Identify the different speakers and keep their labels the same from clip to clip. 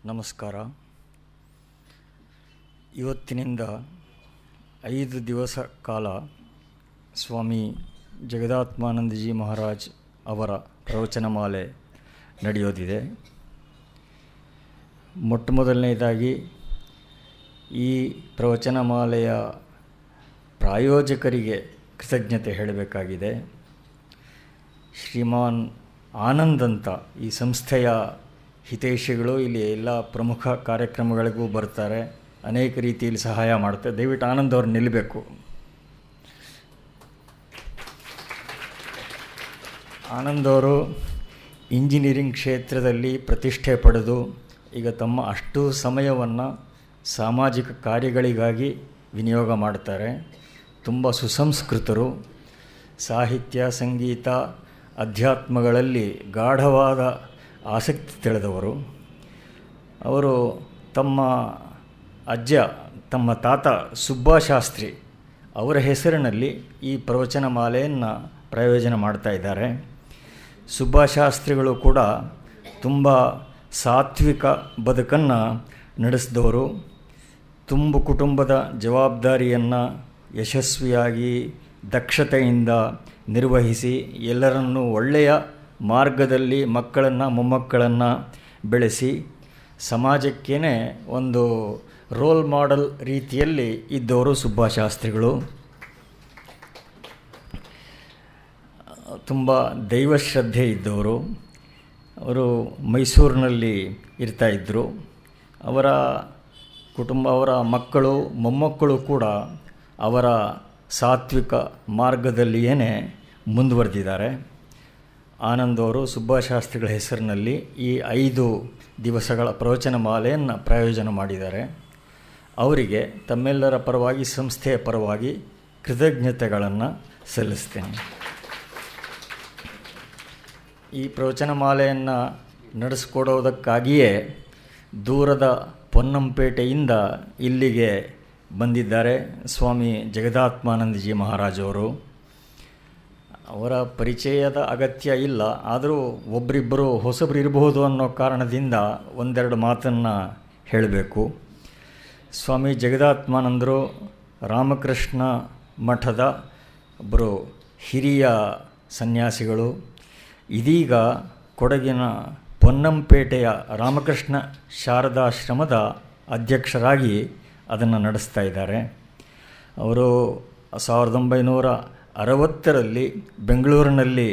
Speaker 1: ನಮಸ್ಕಾರ. ಇವತ್ತಿನಿಂದ 5 ದಿವಸ ಕಾಲ ಸ್ವಾಮಿ ಜಗದಾತ್ಮಾನಂದಜಿ ಮಹಾರಾಜ್ ಅವರ ಪ್ರವಚನಮಾಲೆ ನಡೆಯೋದಿದೆ. ಮೊಟ್ಟಮೊದಲನೇದಾಗಿ ಈ ಪ್ರವಚನಮಾಲೆಯ ಪ್ರಾಯೋಜಕರಿಗೆ ಕೃತಜ್ಞತೆ ಹೇಳಬೇಕಾಗಿದೆ. ಶ್ರೀಮಾನ್ ಆನಂದ್ ಅಂತ ಈ ಸಂಸ್ಥೆಯ ಹಿತೈಷಿಗಳು ಇಲ್ಲಿ ಎಲ್ಲ ಪ್ರಮುಖ ಕಾರ್ಯಕ್ರಮಗಳಿಗೂ ಬರ್ತಾರೆ, ಅನೇಕ ರೀತಿಯಲ್ಲಿ ಸಹಾಯ ಮಾಡ್ತಾರೆ. ದಯವಿಟ್ಟು ಆನಂದ್ ಅವರು ನಿಲ್ಲಬೇಕು. ಆನಂದ್ ಅವರು ಇಂಜಿನಿಯರಿಂಗ್ ಕ್ಷೇತ್ರದಲ್ಲಿ ಪ್ರತಿಷ್ಠೆ ಪಡೆದು ಈಗ ತಮ್ಮ ಅಷ್ಟು ಸಮಯವನ್ನು ಸಾಮಾಜಿಕ ಕಾರ್ಯಗಳಿಗಾಗಿ ವಿನಿಯೋಗ ಮಾಡ್ತಾರೆ. ತುಂಬ ಸುಸಂಸ್ಕೃತರು. ಸಾಹಿತ್ಯ, ಸಂಗೀತ, ಅಧ್ಯಾತ್ಮಗಳಲ್ಲಿ ಗಾಢವಾದ ಆಸಕ್ತಿ ತಿಳಿದವರು. ಅವರು ತಮ್ಮ ತಮ್ಮ ತಾತ ಸುಬ್ಬಾಶಾಸ್ತ್ರಿ ಅವರ ಹೆಸರಿನಲ್ಲಿ ಈ ಪ್ರವಚನಮಾಲೆಯನ್ನು ಪ್ರಯೋಜನ ಮಾಡ್ತಾ ಇದ್ದಾರೆ. ಸುಬ್ಬಾಶಾಸ್ತ್ರಿಗಳು ಕೂಡ ತುಂಬ ಸಾತ್ವಿಕ ಬದುಕನ್ನು ನಡೆಸಿದವರು. ತುಂಬು ಕುಟುಂಬದ ಜವಾಬ್ದಾರಿಯನ್ನು ಯಶಸ್ವಿಯಾಗಿ ದಕ್ಷತೆಯಿಂದ ನಿರ್ವಹಿಸಿ ಎಲ್ಲರನ್ನೂ ಒಳ್ಳೆಯ ಮಾರ್ಗದಲ್ಲಿ ಮಕ್ಕಳನ್ನು ಮೊಮ್ಮಕ್ಕಳನ್ನು ಬೆಳೆಸಿ ಸಮಾಜಕ್ಕೇ ಒಂದು ರೋಲ್ ಮಾಡೆಲ್ ರೀತಿಯಲ್ಲಿ ಇದ್ದವರು ಸುಬ್ಬಾಶಾಸ್ತ್ರಿಗಳು. ತುಂಬ ದೈವಶ್ರದ್ಧೆ ಇದ್ದವರು. ಅವರು ಮೈಸೂರಿನಲ್ಲಿ ಇರ್ತಾಯಿದ್ದರು. ಅವರ ಕುಟುಂಬ, ಅವರ ಮಕ್ಕಳು ಮೊಮ್ಮಕ್ಕಳು ಕೂಡ ಅವರ ಸಾತ್ವಿಕ ಮಾರ್ಗದಲ್ಲಿಯೇ ಮುಂದುವರೆದಿದ್ದಾರೆ. ಆನಂದ್ ಅವರು ಸುಬ್ಬಾಶಾಸ್ತ್ರಿಗಳ ಹೆಸರಿನಲ್ಲಿ ಈ 5 ದಿವಸಗಳ ಪ್ರವಚನ ಮಾಲೆಯನ್ನು ಪ್ರಯೋಜನ ಮಾಡಿದ್ದಾರೆ. ಅವರಿಗೆ ತಮ್ಮೆಲ್ಲರ ಪರವಾಗಿ, ಸಂಸ್ಥೆಯ ಪರವಾಗಿ ಕೃತಜ್ಞತೆಗಳನ್ನು ಸಲ್ಲಿಸ್ತೇನೆ. ಈ ಪ್ರವಚನ ಮಾಲೆಯನ್ನು ನಡೆಸಿಕೊಡೋದಕ್ಕಾಗಿಯೇ ದೂರದ ಪೊನ್ನಂಪೇಟೆಯಿಂದ ಇಲ್ಲಿಗೆ ಬಂದಿದ್ದಾರೆ ಸ್ವಾಮಿ ಜಗದಾತ್ಮಾನಂದಜಿ ಮಹಾರಾಜವರು. ಅವರ ಪರಿಚಯದ ಅಗತ್ಯ ಇಲ್ಲ, ಆದರೂ ಒಬ್ಬರಿಬ್ಬರು ಹೊಸಬರು ಇರಬಹುದು ಅನ್ನೋ ಕಾರಣದಿಂದ ಒಂದೆರಡು ಮಾತನ್ನು ಹೇಳಬೇಕು. ಸ್ವಾಮಿ ಜಗದಾತ್ಮಾನಂದರು ರಾಮಕೃಷ್ಣ ಮಠದ ಒಬ್ಬರು ಹಿರಿಯ ಸನ್ಯಾಸಿಗಳು. ಇದೀಗ ಕೊಡಗಿನ ಪೊನ್ನಂಪೇಟೆಯ ರಾಮಕೃಷ್ಣ ಶಾರದಾಶ್ರಮದ ಅಧ್ಯಕ್ಷರಾಗಿ ಅದನ್ನು ನಡೆಸ್ತಾ ಇದ್ದಾರೆ. ಅವರು 1960ರಲ್ಲಿ ಬೆಂಗಳೂರಿನಲ್ಲಿ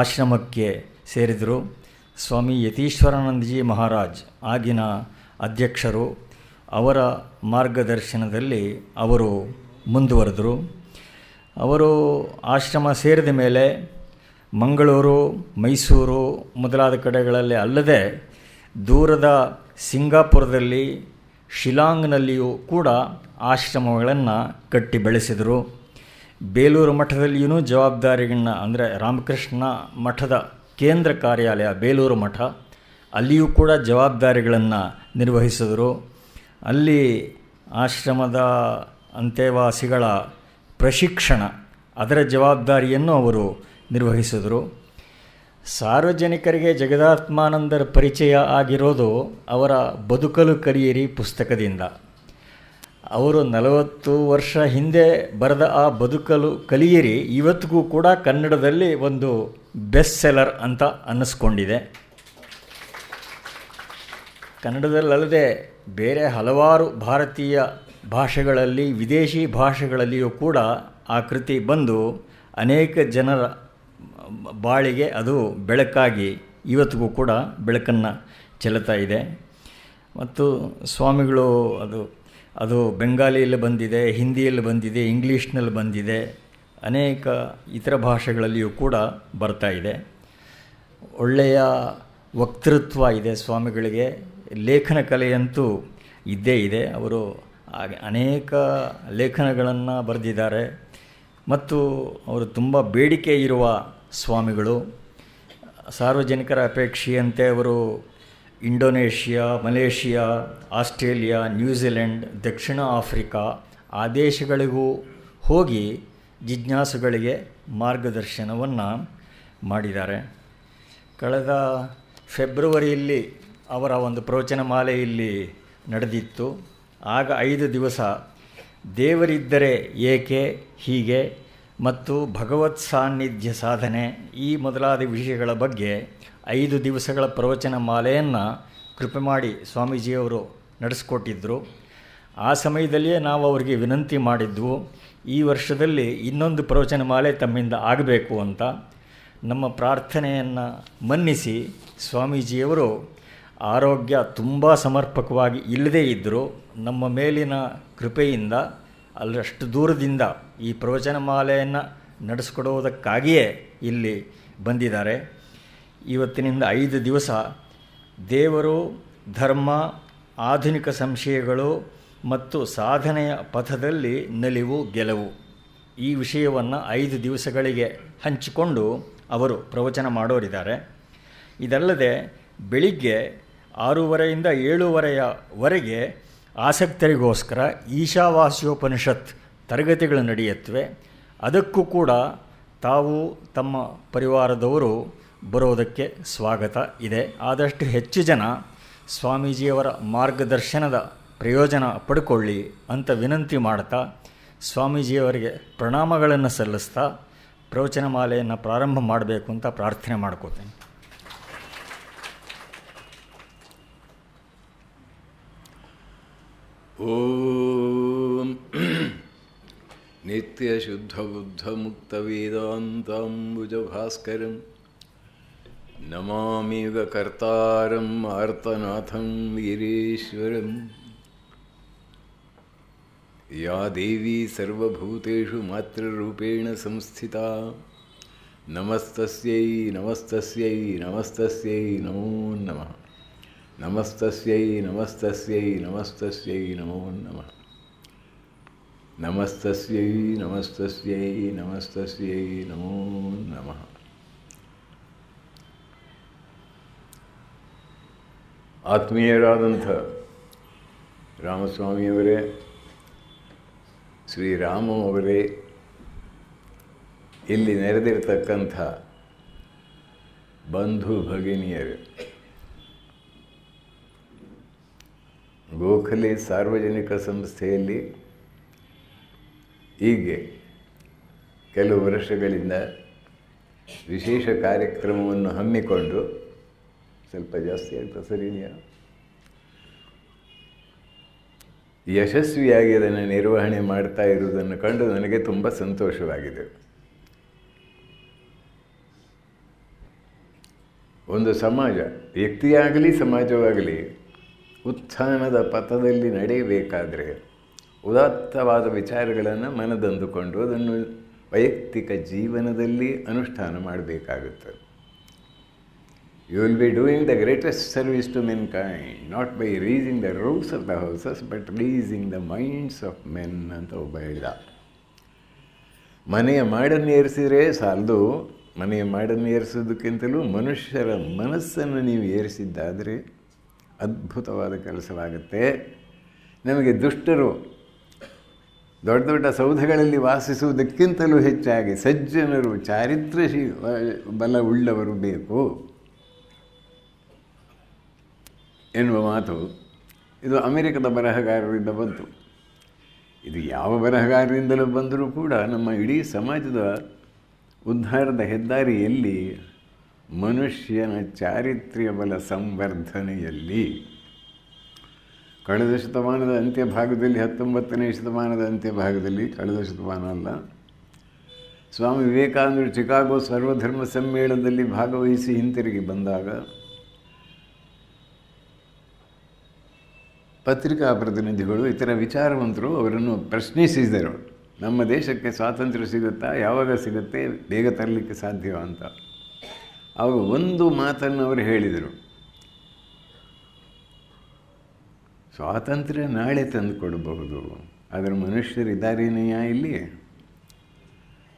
Speaker 1: ಆಶ್ರಮಕ್ಕೆ ಸೇರಿದರು. ಸ್ವಾಮಿ ಯತೀಶ್ವರಾನಂದಜಿ ಮಹಾರಾಜ್ ಆಗಿನ ಅಧ್ಯಕ್ಷರು. ಅವರ ಮಾರ್ಗದರ್ಶನದಲ್ಲಿ ಅವರು ಮುಂದುವರೆದರು. ಅವರು ಆಶ್ರಮ ಸೇರಿದ ಮೇಲೆ ಮಂಗಳೂರು, ಮೈಸೂರು ಮೊದಲಾದ ಕಡೆಗಳಲ್ಲಿ ಅಲ್ಲದೆ ದೂರದ ಸಿಂಗಾಪುರದಲ್ಲಿ, ಶಿಲಾಂಗ್ನಲ್ಲಿಯೂ ಕೂಡ ಆಶ್ರಮಗಳನ್ನು ಕಟ್ಟಿ ಬೆಳೆಸಿದರು. ಬೇಲೂರು ಮಠದಲ್ಲಿಯೂ ಜವಾಬ್ದಾರಿಗಳನ್ನ, ಅಂದರೆ ರಾಮಕೃಷ್ಣ ಮಠದ ಕೇಂದ್ರ ಕಾರ್ಯಾಲಯ ಬೇಲೂರು ಮಠ, ಅಲ್ಲಿಯೂ ಕೂಡ ಜವಾಬ್ದಾರಿಗಳನ್ನು ನಿರ್ವಹಿಸಿದರು. ಅಲ್ಲಿ ಆಶ್ರಮದ ಅಂತೆವಾಸಿಗಳ ಪ್ರಶಿಕ್ಷಣ, ಅದರ ಜವಾಬ್ದಾರಿಯನ್ನು ಅವರು ನಿರ್ವಹಿಸಿದರು. ಸಾರ್ವಜನಿಕರಿಗೆ ಜಗದಾತ್ಮಾನಂದರ ಪರಿಚಯ ಆಗಿರೋದು ಅವರ ಬದುಕಲು ಕಲಿಯಿರಿ ಪುಸ್ತಕದಿಂದ. ಅವರು 40 ವರ್ಷ ಹಿಂದೆ ಬರೆದ ಆ ಬದುಕಲು ಕಲಿಯಿರಿ ಇವತ್ತಿಗೂ ಕೂಡ ಕನ್ನಡದಲ್ಲಿ ಒಂದು ಬೆಸ್ಟ್ ಸೆಲ್ಲರ್ ಅಂತ ಅನ್ನಿಸ್ಕೊಂಡಿದೆ. ಕನ್ನಡದಲ್ಲದೆ ಬೇರೆ ಹಲವಾರು ಭಾರತೀಯ ಭಾಷೆಗಳಲ್ಲಿ, ವಿದೇಶಿ ಭಾಷೆಗಳಲ್ಲಿಯೂ ಕೂಡ ಆ ಕೃತಿ ಬಂದು ಅನೇಕ ಜನರ ಬಾಳಿಗೆ ಅದು ಬೆಳಕಾಗಿ ಇವತ್ತಿಗೂ ಕೂಡ ಬೆಳಕನ್ನು ಚೆಲ್ಲುತ್ತಾ ಇದೆ. ಮತ್ತು ಸ್ವಾಮಿಗಳು ಅದು ಬೆಂಗಾಲಿಯಲ್ಲಿ ಬಂದಿದೆ, ಹಿಂದಿಯಲ್ಲಿ ಬಂದಿದೆ, ಇಂಗ್ಲೀಷ್ನಲ್ಲಿ ಬಂದಿದೆ, ಅನೇಕ ಇತರ ಭಾಷೆಗಳಲ್ಲಿಯೂ ಕೂಡ ಬರ್ತಾ ಇದೆ. ಒಳ್ಳೆಯ ವಕ್ತೃತ್ವ ಇದೆ ಸ್ವಾಮಿಗಳಿಗೆ. ಲೇಖನ ಕಲೆಯಂತೂ ಇದ್ದೇ ಇದೆ. ಅವರು ಅನೇಕ ಲೇಖನಗಳನ್ನು ಬರೆದಿದ್ದಾರೆ. ಮತ್ತು ಅವರು ತುಂಬ ಬೇಡಿಕೆ ಇರುವ ಸ್ವಾಮಿಗಳು. ಸಾರ್ವಜನಿಕರ ಅಪೇಕ್ಷೆಯಂತೆ ಅವರು ಇಂಡೋನೇಷ್ಯಾ, ಮಲೇಷಿಯಾ, ಆಸ್ಟ್ರೇಲಿಯಾ, ನ್ಯೂಜಿಲೆಂಡ್, ದಕ್ಷಿಣ ಆಫ್ರಿಕಾ ಆ ದೇಶಗಳಿಗೂ ಹೋಗಿ ಜಿಜ್ಞಾಸುಗಳಿಗೆ ಮಾರ್ಗದರ್ಶನವನ್ನು ಮಾಡಿದ್ದಾರೆ. ಕಳೆದ ಫೆಬ್ರವರಿಯಲ್ಲಿ ಅವರ ಒಂದು ಪ್ರವಚನ ಮಾಲೆ ಇಲ್ಲಿ ನಡೆದಿತ್ತು. ಆಗ 5 ದಿವಸ ದೇವರಿದ್ದರೆ ಏಕೆ ಹೀಗೆ ಮತ್ತು ಭಗವತ್ ಸಾನ್ನಿಧ್ಯ ಸಾಧನೆ ಈ ಮೊದಲಾದ ವಿಷಯಗಳ ಬಗ್ಗೆ 5 ದಿವಸಗಳ ಪ್ರವಚನ ಮಾಲೆಯನ್ನು ಕೃಪೆ ಮಾಡಿ ಸ್ವಾಮೀಜಿಯವರು ನಡೆಸ್ಕೊಟ್ಟಿದ್ದರು. ಆ ಸಮಯದಲ್ಲಿಯೇ ನಾವು ಅವರಿಗೆ ವಿನಂತಿ ಮಾಡಿದ್ವು, ಈ ವರ್ಷದಲ್ಲಿ ಇನ್ನೊಂದು ಪ್ರವಚನ ಮಾಲೆ ತಮ್ಮಿಂದ ಆಗಬೇಕು ಅಂತ. ನಮ್ಮ ಪ್ರಾರ್ಥನೆಯನ್ನು ಮನ್ನಿಸಿ ಸ್ವಾಮೀಜಿಯವರು ಆರೋಗ್ಯ ತುಂಬ ಸಮರ್ಪಕವಾಗಿ ಇಲ್ಲದೇ ಇದ್ದರು. ನಮ್ಮ ಮೇಲಿನ ಕೃಪೆಯಿಂದ ಅಲ್ಲಷ್ಟು ದೂರದಿಂದ ಈ ಪ್ರವಚನ ಮಾಲೆಯನ್ನು ನಡೆಸ್ಕೊಡೋದಕ್ಕಾಗಿಯೇ ಇಲ್ಲಿ ಬಂದಿದ್ದಾರೆ. ಇವತ್ತಿನಿಂದ 5 ದಿವಸ ದೇವರು, ಧರ್ಮ, ಆಧುನಿಕ ಸಂಶಯಗಳು ಮತ್ತು ಸಾಧನೆಯ ಪಥದಲ್ಲಿ ನಲಿವು ಗೆಲುವು ಈ ವಿಷಯವನ್ನು 5 ದಿವಸಗಳಿಗೆ ಹಂಚಿಕೊಂಡು ಅವರು ಪ್ರವಚನ ಮಾಡೋರಿದ್ದಾರೆ. ಇದಲ್ಲದೆ ಬೆಳಿಗ್ಗೆ 6:30ಯಿಂದ 7:30ವರೆಗೆ ಆಸಕ್ತರಿಗೋಸ್ಕರ ಈಶಾವಾಸ್ಯೋಪನಿಷತ್ ತರಗತಿಗಳು ನಡೆಯುತ್ತವೆ. ಅದಕ್ಕೂ ಕೂಡ ತಾವು ತಮ್ಮ ಪರಿವಾರದವರು ಬರೋದಕ್ಕೆ ಸ್ವಾಗತ ಇದೆ. ಆದಷ್ಟು ಹೆಚ್ಚು ಜನ ಸ್ವಾಮೀಜಿಯವರ ಮಾರ್ಗದರ್ಶನದ ಪ್ರಯೋಜನ ಪಡ್ಕೊಳ್ಳಿ ಅಂತ ವಿನಂತಿ ಮಾಡ್ತಾ, ಸ್ವಾಮೀಜಿಯವರಿಗೆ ಪ್ರಣಾಮಗಳನ್ನು ಸಲ್ಲಿಸ್ತಾ ಪ್ರವಚನ ಮಾಲೆಯನ್ನು ಪ್ರಾರಂಭ ಮಾಡಬೇಕು ಅಂತ ಪ್ರಾರ್ಥನೆ ಮಾಡ್ಕೋತೇನೆ.
Speaker 2: ಓಂ ನಿತ್ಯಶುದ್ಧಬುದ್ಧಮುಕ್ತವೇದಾಂತಾಂಬುಜಭಾಸ್ಕರಂ ನಮಾಮಿ ಯುಗಕರ್ತಾರಂ ಆರ್ತನಾಥಂ ವೀರೇಶ್ವರಂ. ಯಾ ದೇವಿ ಸರ್ವಭೂತೇಷು ಮಾತೃರೂಪೇಣ ಸಂಸ್ಥಿತಾ ನಮಸ್ತಸ್ಯೈ ನಮಸ್ತಸ್ಯೈ ನಮಸ್ತಸ್ಯೈ ನಮೋ ನಮಃ. ನಮಸ್ತಸ್ಯೈ ನಮಸ್ತಸ್ಯೈ ನಮಸ್ತಸ್ಯೈ ನಮೋ ನಮಃ. ನಮಸ್ತಸ್ಯೈ ನಮಸ್ತಸ್ಯೈ ನಮಸ್ತಸ್ಯೈ ನಮೋ ನಮಃ. ಆತ್ಮೀಯರಾದಂಥ ರಾಮಸ್ವಾಮಿಯವರೇ, ಶ್ರೀರಾಮ ಅವರೇ, ಇಲ್ಲಿ ನೆರೆದಿರ್ತಕ್ಕಂಥ ಬಂಧು ಭಗಿನಿಯರು, ಗೋಖಲೆ ಸಾರ್ವಜನಿಕ ಸಂಸ್ಥೆಯಲ್ಲಿ ಹೀಗೆ ಕೆಲವು ವರ್ಷಗಳಿಂದ ವಿಶೇಷ ಕಾರ್ಯಕ್ರಮವನ್ನು ಹಮ್ಮಿಕೊಂಡು, ಸ್ವಲ್ಪ ಜಾಸ್ತಿ ಆಗ್ತಾ ಸರಿಯಾ, ಯಶಸ್ವಿಯಾಗಿ ಅದನ್ನು ನಿರ್ವಹಣೆ ಮಾಡ್ತಾ ಇರುವುದನ್ನು ಕಂಡು ನನಗೆ ತುಂಬ ಸಂತೋಷವಾಗಿದೆ. ಒಂದು ಸಮಾಜ, ವ್ಯಕ್ತಿಯಾಗಲಿ ಸಮಾಜವಾಗಲಿ, ಉತ್ಥಾನದ ಪಥದಲ್ಲಿ ನಡೆಯಬೇಕಾದರೆ ಉದಾತ್ತವಾದ ವಿಚಾರಗಳನ್ನು ಮನದಂದುಕೊಂಡು ಅದನ್ನು ವೈಯಕ್ತಿಕ ಜೀವನದಲ್ಲಿ ಅನುಷ್ಠಾನ ಮಾಡಬೇಕಾಗುತ್ತೆ. You will be doing the greatest service to mankind, not by raising the roofs of the houses but raising the minds of men ಅಂತ ಒಬ್ಬ ಹೇಳಿದ. ಮನೆಯ ಮಾಡನ್ನು ಏರಿಸಿದರೆ ಸಾಲದು, ಮನೆಯ ಮಾಡನ್ನು ಏರಿಸೋದಕ್ಕಿಂತಲೂ ಮನುಷ್ಯರ ಮನಸ್ಸನ್ನು ನೀವು ಏರಿಸಿದ್ದಾದರೆ ಅದ್ಭುತವಾದ ಕೆಲಸವಾಗುತ್ತೆ. ನಮಗೆ ದುಷ್ಟರು ದೊಡ್ಡ ದೊಡ್ಡ ಸೌಧಗಳಲ್ಲಿ ವಾಸಿಸುವುದಕ್ಕಿಂತಲೂ ಹೆಚ್ಚಾಗಿ ಸಜ್ಜನರು, ಚಾರಿತ್ರ್ಯ ಬಲ ಉಳ್ಳವರು ಬೇಕು ಎನ್ನುವ ಮಾತು ಇದು ಅಮೆರಿಕದ ಬರಹಗಾರರಿಂದ ಬಂತು. ಇದು ಯಾವ ಬರಹಗಾರರಿಂದಲೂ ಬಂದರೂ ಕೂಡ ನಮ್ಮ ಇಡೀ ಸಮಾಜದ ಉದ್ಧಾರದ ಹೆದ್ದಾರಿಯಲ್ಲಿ, ಮನುಷ್ಯನ ಚಾರಿತ್ರ್ಯ ಬಲ ಸಂವರ್ಧನೆಯಲ್ಲಿ ಕಳೆದ ಶತಮಾನದ ಅಂತ್ಯಭಾಗದಲ್ಲಿ, 19ನೇ ಶತಮಾನದ ಅಂತ್ಯಭಾಗದಲ್ಲಿ, ಕಳೆದ ಶತಮಾನ ಅಲ್ಲ, ಸ್ವಾಮಿ ವಿವೇಕಾನಂದರು ಚಿಕಾಗೋ ಸರ್ವಧರ್ಮ ಸಮ್ಮೇಳನದಲ್ಲಿ ಭಾಗವಹಿಸಿ ಹಿಂತಿರುಗಿ ಬಂದಾಗ ಪತ್ರಿಕಾ ಪ್ರತಿನಿಧಿಗಳು, ಇತರ ವಿಚಾರವಂತರು ಅವರನ್ನು ಪ್ರಶ್ನಿಸಿದರು. ನಮ್ಮ ದೇಶಕ್ಕೆ ಸ್ವಾತಂತ್ರ್ಯ ಸಿಗುತ್ತಾ, ಯಾವಾಗ ಸಿಗುತ್ತೆ, ಬೇಗ ತರಲಿಕ್ಕೆ ಸಾಧ್ಯವ ಅಂತ. ಅವರು ಒಂದು ಮಾತನ್ನು ಅವರು ಹೇಳಿದರು, ಸ್ವಾತಂತ್ರ್ಯ ನಾಳೆ ತಂದು ಕೊಡಬಹುದು, ಆದರೆ ಮನುಷ್ಯರಿದ್ದಾರೇನೆಯಾ ಇಲ್ಲಿ?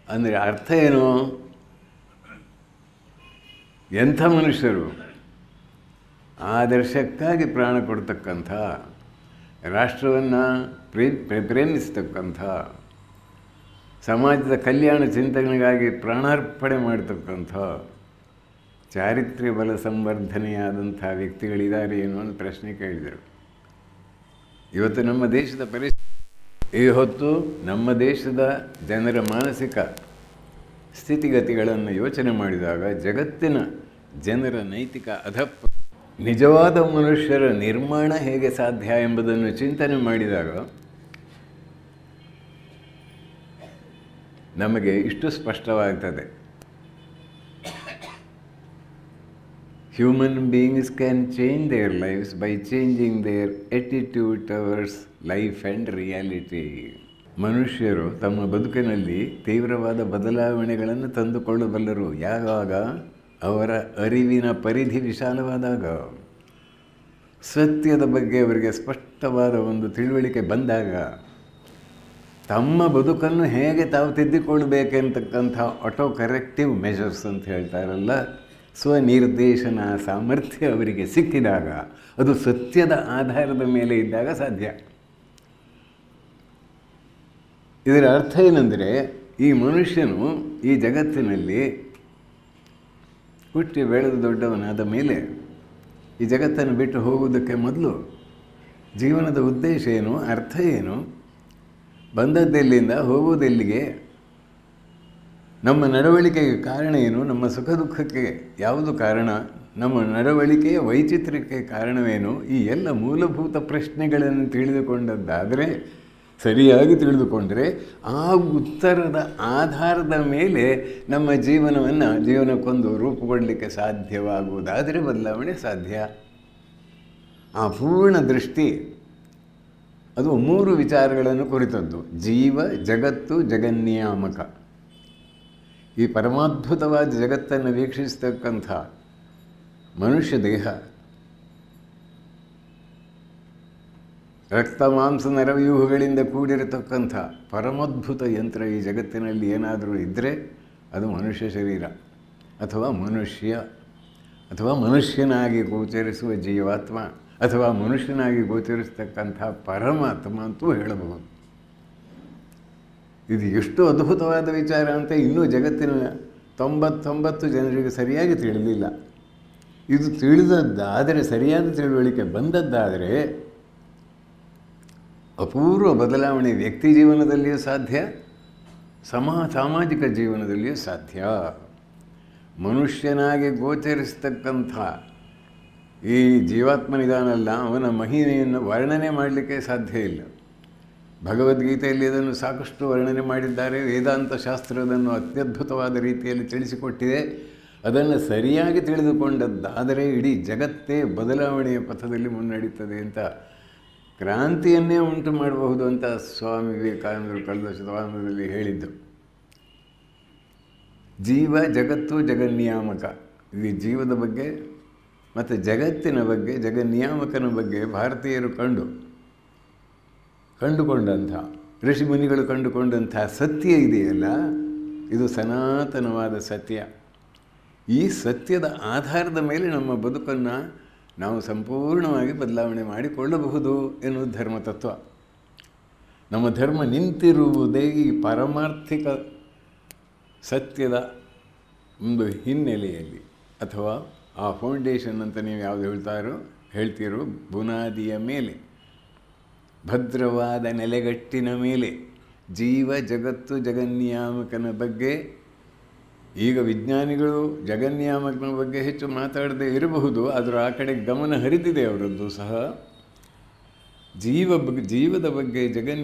Speaker 2: ಅಂದರೆ ಅರ್ಥ ಏನು? ಎಂಥ ಮನುಷ್ಯರು? ಆದರ್ಶಕ್ಕಾಗಿ ಪ್ರಾಣ ಕೊಡ್ತಕ್ಕಂಥ, ರಾಷ್ಟ್ರವನ್ನು ಪ್ರೇಮಿಸ್ತಕ್ಕಂಥ, ಸಮಾಜದ ಕಲ್ಯಾಣ ಚಿಂತನೆಗಾಗಿ ಪ್ರಾಣಾರ್ಪಣೆ ಮಾಡತಕ್ಕಂಥ ಚಾರಿತ್ರ್ಯ ಬಲ ಸಂವರ್ಧನೆಯಾದಂಥ ವ್ಯಕ್ತಿಗಳಿದ್ದಾರೆ ಏನೋ ಒಂದು ಪ್ರಶ್ನೆ ಕೇಳಿದರು. ಇವತ್ತು ನಮ್ಮ ದೇಶದ ಈ ಹೊತ್ತು ನಮ್ಮ ದೇಶದ ಜನರ ಮಾನಸಿಕ ಸ್ಥಿತಿಗತಿಗಳನ್ನು ಯೋಚನೆ ಮಾಡಿದಾಗ ಜಗತ್ತಿನ ಜನರ ನೈತಿಕ ನಿಜವಾದ ಮನುಷ್ಯರ ನಿರ್ಮಾಣ ಹೇಗೆ ಸಾಧ್ಯ ಎಂಬುದನ್ನು ಚಿಂತನೆ ಮಾಡಿದಾಗ ನಮಗೆ ಇಷ್ಟು ಸ್ಪಷ್ಟವಾಗ್ತದೆ. Human beings can change their lives by changing their attitude towards life and reality. ಮನುಷ್ಯರು ತಮ್ಮ ಬದುಕಿನಲ್ಲಿ ತೀವ್ರವಾದ ಬದಲಾವಣೆಗಳನ್ನು ತಂದುಕೊಳ್ಳಬಲ್ಲರು ಯಾವಾಗ ಅವರ ಅರಿವಿನ ಪರಿಧಿ ವಿಶಾಲವಾದಾಗ, ಸತ್ಯದ ಬಗ್ಗೆ ಅವರಿಗೆ ಸ್ಪಷ್ಟವಾದ ಒಂದು ತಿಳುವಳಿಕೆ ಬಂದಾಗ, ತಮ್ಮ ಬದುಕನ್ನು ಹೇಗೆ ತಾವು ತಿದ್ದಿಕೊಳ್ಬೇಕೆಂತಕ್ಕಂಥ ಆಟೋ ಕರೆಕ್ಟಿವ್ ಮೆಷರ್ಸ್ ಅಂತ ಹೇಳ್ತಾರಲ್ಲ, ಸ್ವನಿರ್ದೇಶನ ಸಾಮರ್ಥ್ಯ ಅವರಿಗೆ ಸಿಕ್ಕಿದಾಗ, ಅದು ಸತ್ಯದ ಆಧಾರದ ಮೇಲೆ ಇದ್ದಾಗ ಸಾಧ್ಯ. ಇದರ ಅರ್ಥ ಏನೆಂದರೆ, ಈ ಮನುಷ್ಯನು ಈ ಜಗತ್ತಿನಲ್ಲಿ ಹುಟ್ಟಿ ಬೆಳೆದು ದೊಡ್ಡವನಾದ ಮೇಲೆ ಈ ಜಗತ್ತನ್ನು ಬಿಟ್ಟು ಹೋಗುವುದಕ್ಕೆ ಮೊದಲು ಜೀವನದ ಉದ್ದೇಶ ಏನು, ಅರ್ಥ ಏನು, ಬಂದದ್ದೆಲ್ಲಿಂದ ಹೋಗುವುದೆಲ್ಲಿಗೆ, ನಮ್ಮ ನಡವಳಿಕೆಗೆ ಕಾರಣ ಏನು, ನಮ್ಮ ಸುಖ ದುಃಖಕ್ಕೆ ಯಾವುದು ಕಾರಣ, ನಮ್ಮ ನಡವಳಿಕೆಯ ವೈಚಿತ್ರ್ಯಕ್ಕೆ ಕಾರಣವೇನು, ಈ ಎಲ್ಲ ಮೂಲಭೂತ ಪ್ರಶ್ನೆಗಳನ್ನು ತಿಳಿದುಕೊಂಡದ್ದಾದರೆ, ಸರಿಯಾಗಿ ತಿಳಿದುಕೊಂಡರೆ ಆ ಉತ್ತರದ ಆಧಾರದ ಮೇಲೆ ನಮ್ಮ ಜೀವನಕ್ಕೊಂದು ರೂಪು ಕೊಡಲಿಕ್ಕೆ ಸಾಧ್ಯವಾಗುವುದಾದರೆ ಬದಲಾವಣೆ ಸಾಧ್ಯ. ಆ ಪೂರ್ಣ ದೃಷ್ಟಿ ಅದು 3 ವಿಚಾರಗಳನ್ನು ಕುರಿತದ್ದು. ಜೀವ, ಜಗತ್ತು, ಜಗನ್ನಿಯಾಮಕ. ಈ ಪರಮಾದ್ಭುತವಾದ ಜಗತ್ತನ್ನು ವೀಕ್ಷಿಸತಕ್ಕಂಥ ಮನುಷ್ಯ ದೇಹ, ರಕ್ತ ಮಾಂಸ ನರವ್ಯೂಹಗಳಿಂದ ಕೂಡಿರತಕ್ಕಂಥ ಪರಮಾದ್ಭುತ ಯಂತ್ರ ಈ ಜಗತ್ತಿನಲ್ಲಿ ಏನಾದರೂ ಇದ್ದರೆ ಅದು ಮನುಷ್ಯ ಶರೀರ, ಅಥವಾ ಮನುಷ್ಯ, ಅಥವಾ ಮನುಷ್ಯನಾಗಿ ಗೋಚರಿಸುವ ಜೀವಾತ್ಮ, ಅಥವಾ ಮನುಷ್ಯನಾಗಿ ಗೋಚರಿಸ್ತಕ್ಕಂಥ ಪರಮಾತ್ಮ ಅಂತೂ ಹೇಳಬಹುದು. ಇದು ಎಷ್ಟು ಅದ್ಭುತವಾದ ವಿಚಾರ ಅಂತ ಇನ್ನೂ ಜಗತ್ತಿನ 99 ಜನರಿಗೆ ಸರಿಯಾಗಿ ತಿಳಿದಿಲ್ಲ. ಇದು ತಿಳಿದದ್ದಾದರೆ, ಸರಿಯಾದ ತಿಳುವಳಿಕೆ ಬಂದದ್ದಾದರೆ ಅಪೂರ್ವ ಬದಲಾವಣೆ ವ್ಯಕ್ತಿ ಜೀವನದಲ್ಲಿಯೂ ಸಾಧ್ಯ, ಸಾಮಾಜಿಕ ಜೀವನದಲ್ಲಿಯೂ ಸಾಧ್ಯ. ಮನುಷ್ಯನಾಗಿ ಗೋಚರಿಸ್ತಕ್ಕಂಥ ಈ ಜೀವಾತ್ಮನಿದಾನಲ್ಲ, ಅವನ ಮಹಿಮೆಯನ್ನು ವರ್ಣನೆ ಮಾಡಲಿಕ್ಕೆ ಸಾಧ್ಯ ಇಲ್ಲ. ಭಗವದ್ಗೀತೆಯಲ್ಲಿ ಅದನ್ನು ಸಾಕಷ್ಟು ವರ್ಣನೆ ಮಾಡಿದ್ದಾರೆ. ವೇದಾಂತ ಶಾಸ್ತ್ರ ಅದನ್ನು ಅತ್ಯದ್ಭುತವಾದ ರೀತಿಯಲ್ಲಿ ತಿಳಿಸಿಕೊಟ್ಟಿದೆ. ಅದನ್ನು ಸರಿಯಾಗಿ ತಿಳಿದುಕೊಂಡದ್ದಾದರೆ ಇಡೀ ಜಗತ್ತೇ ಬದಲಾವಣೆಯ ಪಥದಲ್ಲಿ ಮುನ್ನಡೀತದೆ ಅಂತ, ಕ್ರಾಂತಿಯನ್ನೇ ಉಂಟು ಮಾಡಬಹುದು ಅಂತ ಸ್ವಾಮಿ ವಿವೇಕಾನಂದರು ಕಳೆದ ಶತಮಾನದಲ್ಲಿ ಹೇಳಿದ್ದು. ಜೀವ, ಜಗತ್ತು, ಜಗನ್ನಿಯಾಮಕ. ಈ ಜೀವದ ಬಗ್ಗೆ ಮತ್ತು ಜಗತ್ತಿನ ಬಗ್ಗೆ, ಜಗನ್ನಿಯಾಮಕನ ಬಗ್ಗೆ ಭಾರತೀಯರು ಕಂಡುಕೊಂಡಂಥ, ಋಷಿಮುನಿಗಳು ಕಂಡುಕೊಂಡಂಥ ಸತ್ಯ ಇದೆಯಲ್ಲ, ಇದು ಸನಾತನವಾದ ಸತ್ಯ. ಈ ಸತ್ಯದ ಆಧಾರದ ಮೇಲೆ ನಮ್ಮ ಬದುಕನ್ನು ನಾವು ಸಂಪೂರ್ಣವಾಗಿ ಬದಲಾವಣೆ ಮಾಡಿಕೊಳ್ಳಬಹುದು ಎನ್ನುವುದು ಧರ್ಮತತ್ವ. ನಮ್ಮ ಧರ್ಮ ನಿಂತಿರುವುದೇ ಈ ಪಾರಮಾರ್ಥಿಕ ಸತ್ಯದ ಒಂದು ಹಿನ್ನೆಲೆಯಲ್ಲಿ, ಅಥವಾ ಆ ಫೌಂಡೇಶನ್ ಅಂತ ನೀವು ಯಾವುದು ಹೇಳ್ತೀರೋ ಬುನಾದಿಯ ಮೇಲೆ, ಭದ್ರವಾದ ನೆಲೆಗಟ್ಟಿನ ಮೇಲೆ. ಜೀವ, ಜಗತ್ತು, ಜಗನ್ನಿಯಾಮಕನ ಬಗ್ಗೆ ಈಗ ವಿಜ್ಞಾನಿಗಳು ಜಗನ್ನಿಯಾಮಕನ ಬಗ್ಗೆ ಹೆಚ್ಚು ಮಾತಾಡದೇ ಇರಬಹುದು, ಆದರೆ ಆ ಕಡೆ ಗಮನ ಹರಿದಿದೆ ಅವರದ್ದು ಸಹ. ಜೀವದ ಬಗ್ಗೆ,